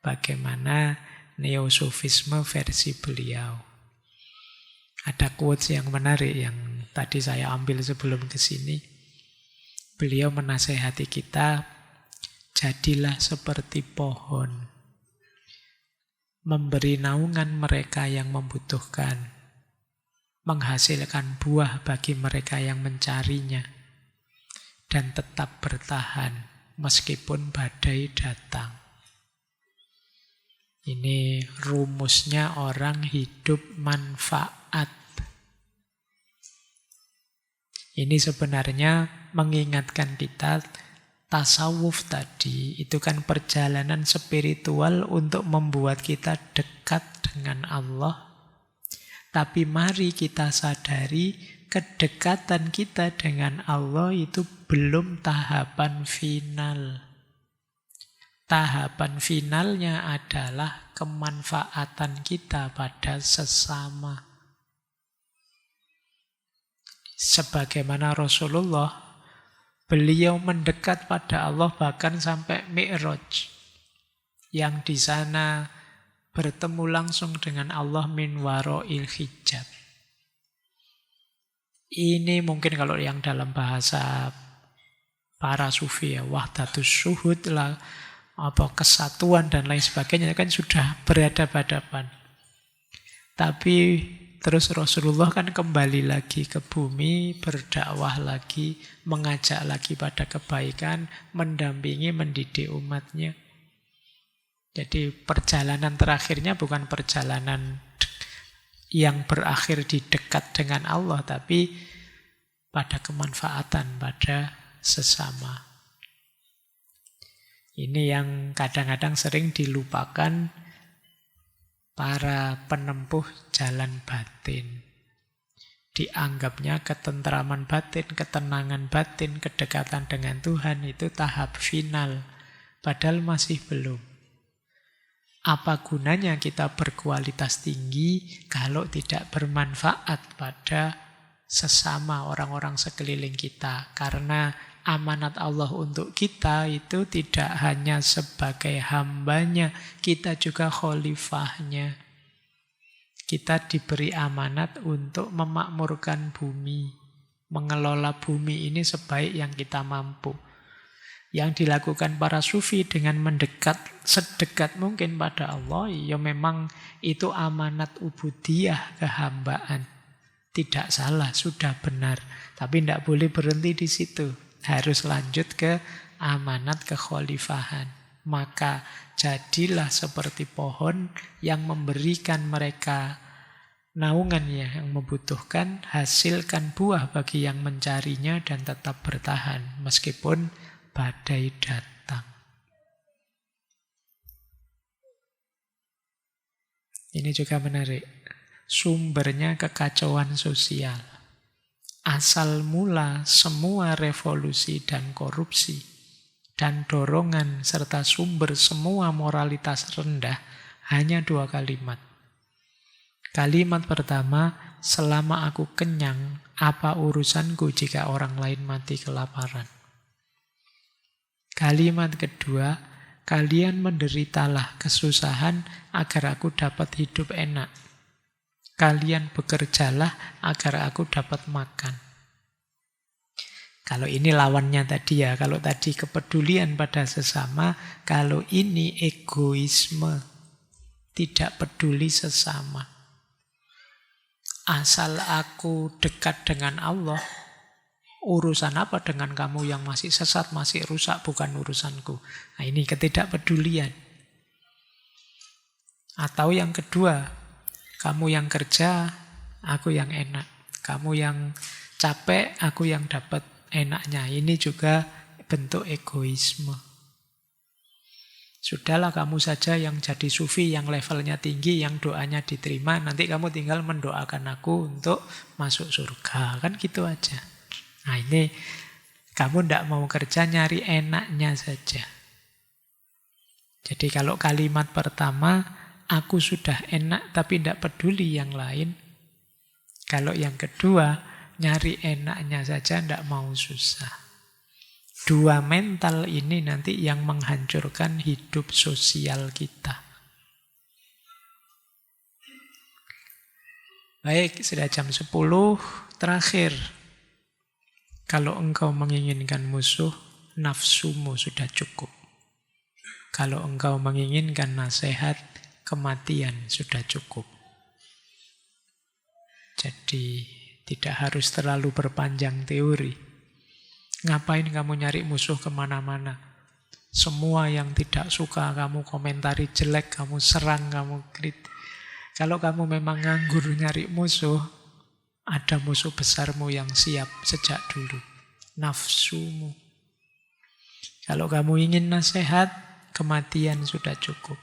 bagaimana neo-sufisme versi beliau. Ada quotes yang menarik yang tadi saya ambil sebelum ke sini. Beliau menasehati kita, jadilah seperti pohon, memberi naungan mereka yang membutuhkan, menghasilkan buah bagi mereka yang mencarinya, dan tetap bertahan meskipun badai datang. Ini rumusnya orang hidup manfaat. Ini sebenarnya mengingatkan kita, tasawuf tadi itu kan perjalanan spiritual untuk membuat kita dekat dengan Allah. Tapi mari kita sadari, kedekatan kita dengan Allah itu belum tahapan final. Tahapan finalnya adalah kemanfaatan kita pada sesama. Sebagaimana Rasulullah, beliau mendekat pada Allah bahkan sampai Mi'raj. Yang di sana bertemu langsung dengan Allah min wara'il hijab. Ini mungkin kalau yang dalam bahasa para sufi ya, wahdatus syuhud lah, apa kesatuan dan lain sebagainya kan sudah berhadapan-hadapan. Tapi terus Rasulullah kan kembali lagi ke bumi, berdakwah lagi, mengajak lagi pada kebaikan, mendampingi, mendidik umatnya. Jadi perjalanan terakhirnya bukan perjalanan yang berakhir di dekat dengan Allah, tapi pada kemanfaatan, pada sesama. Ini yang kadang-kadang sering dilupakan para penempuh jalan batin. Dianggapnya ketentraman batin, ketenangan batin, kedekatan dengan Tuhan itu tahap final. Padahal masih belum. Apa gunanya kita berkualitas tinggi kalau tidak bermanfaat pada sesama orang-orang sekeliling kita? Karena amanat Allah untuk kita itu tidak hanya sebagai hambanya, kita juga khalifahnya. Kita diberi amanat untuk memakmurkan bumi, mengelola bumi ini sebaik yang kita mampu. Yang dilakukan para sufi dengan mendekat sedekat mungkin pada Allah, ya memang itu amanat ubudiyah, kehambaan. Tidak salah, sudah benar. Tapi tidak boleh berhenti di situ. Harus lanjut ke amanat kekhalifahan. Maka jadilah seperti pohon yang memberikan mereka naungan yang membutuhkan, hasilkan buah bagi yang mencarinya dan tetap bertahan meskipun badai datang. Ini juga menarik. Sumbernya kekacauan sosial. Asal mula semua revolusi dan korupsi dan dorongan serta sumber semua moralitas rendah hanya 2 kalimat. Kalimat pertama, selama aku kenyang, apa urusanku jika orang lain mati kelaparan? Kalimat kedua, kalian menderitalah kesusahan agar aku dapat hidup enak. Kalian bekerjalah agar aku dapat makan. Kalau ini lawannya tadi ya, kalau tadi kepedulian pada sesama, kalau ini egoisme, tidak peduli sesama. Asal aku dekat dengan Allah, urusan apa dengan kamu yang masih sesat, masih rusak, bukan urusanku. Nah ini ketidakpedulian. Atau yang kedua, kamu yang kerja, aku yang enak. Kamu yang capek, aku yang dapat enaknya. Ini juga bentuk egoisme. Sudahlah kamu saja yang jadi sufi, yang levelnya tinggi, yang doanya diterima. Nanti kamu tinggal mendoakan aku untuk masuk surga. Kan gitu aja. Nah ini, kamu tidak mau kerja, nyari enaknya saja. Jadi kalau kalimat pertama, aku sudah enak tapi tidak peduli yang lain. Kalau yang kedua, nyari enaknya saja, tidak mau susah. Dua mental ini nanti yang menghancurkan hidup sosial kita. Baik, sudah jam 10. Terakhir, kalau engkau menginginkan musuh, nafsumu sudah cukup. Kalau engkau menginginkan nasihat, kematian sudah cukup. Jadi tidak harus terlalu berpanjang teori. Ngapain kamu nyari musuh kemana-mana? Semua yang tidak suka kamu komentari jelek, kamu serang, kamu kritik. Kalau kamu memang nganggur nyari musuh, ada musuh besarmu yang siap sejak dulu. Nafsumu. Kalau kamu ingin nasihat, kematian sudah cukup.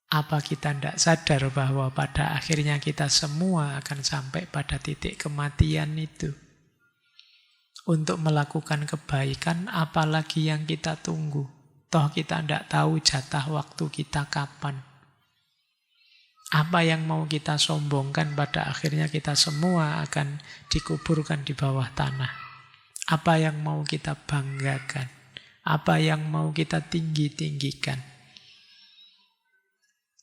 Apa kita tidak sadar bahwa pada akhirnya kita semua akan sampai pada titik kematian itu? Untuk melakukan kebaikan, apalagi yang kita tunggu? Toh kita tidak tahu jatah waktu kita kapan. Apa yang mau kita sombongkan, pada akhirnya kita semua akan dikuburkan di bawah tanah. Apa yang mau kita banggakan? Apa yang mau kita tinggi-tinggikan?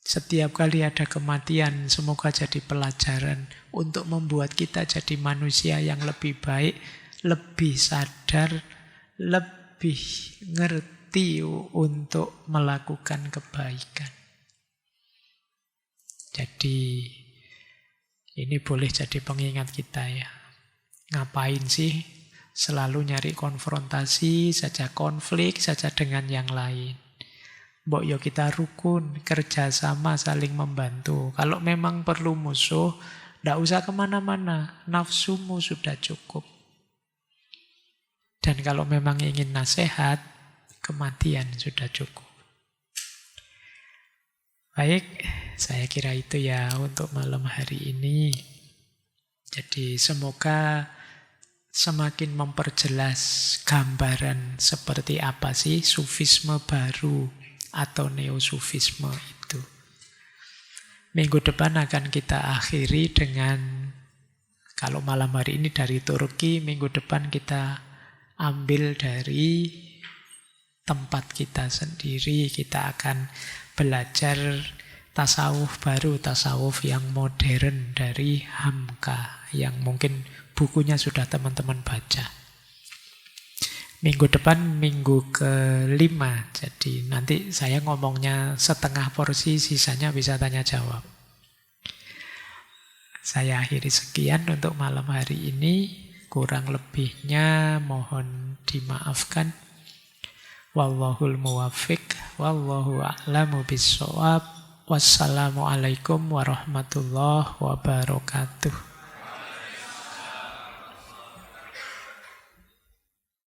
Setiap kali ada kematian, semoga jadi pelajaran untuk membuat kita jadi manusia yang lebih baik, lebih sadar, lebih ngerti untuk melakukan kebaikan. Jadi ini boleh jadi pengingat kita ya. Ngapain sih selalu nyari konfrontasi saja, konflik saja dengan yang lain? Mbok yo kita rukun, kerjasama, saling membantu. Kalau memang perlu musuh, ndak usah kemana-mana. Nafsumu sudah cukup. Dan kalau memang ingin nasihat, kematian sudah cukup. Baik, saya kira itu ya untuk malam hari ini. Jadi semoga semakin memperjelas gambaran seperti apa sih sufisme baru atau neosufisme itu. Minggu depan akan kita akhiri dengan, kalau malam hari ini dari Turki, minggu depan kita ambil dari tempat kita sendiri. Kita akan belajar tasawuf baru, tasawuf yang modern dari Hamka, yang mungkin bukunya sudah teman-teman baca. Minggu depan minggu ke-5, jadi nanti saya ngomongnya setengah porsi, sisanya bisa tanya jawab. Saya akhiri sekian untuk malam hari ini, kurang lebihnya mohon dimaafkan. Wallahul muwaffiq, wallahu a'lamu bissawab. Wassalamualaikum warahmatullahi wabarakatuh.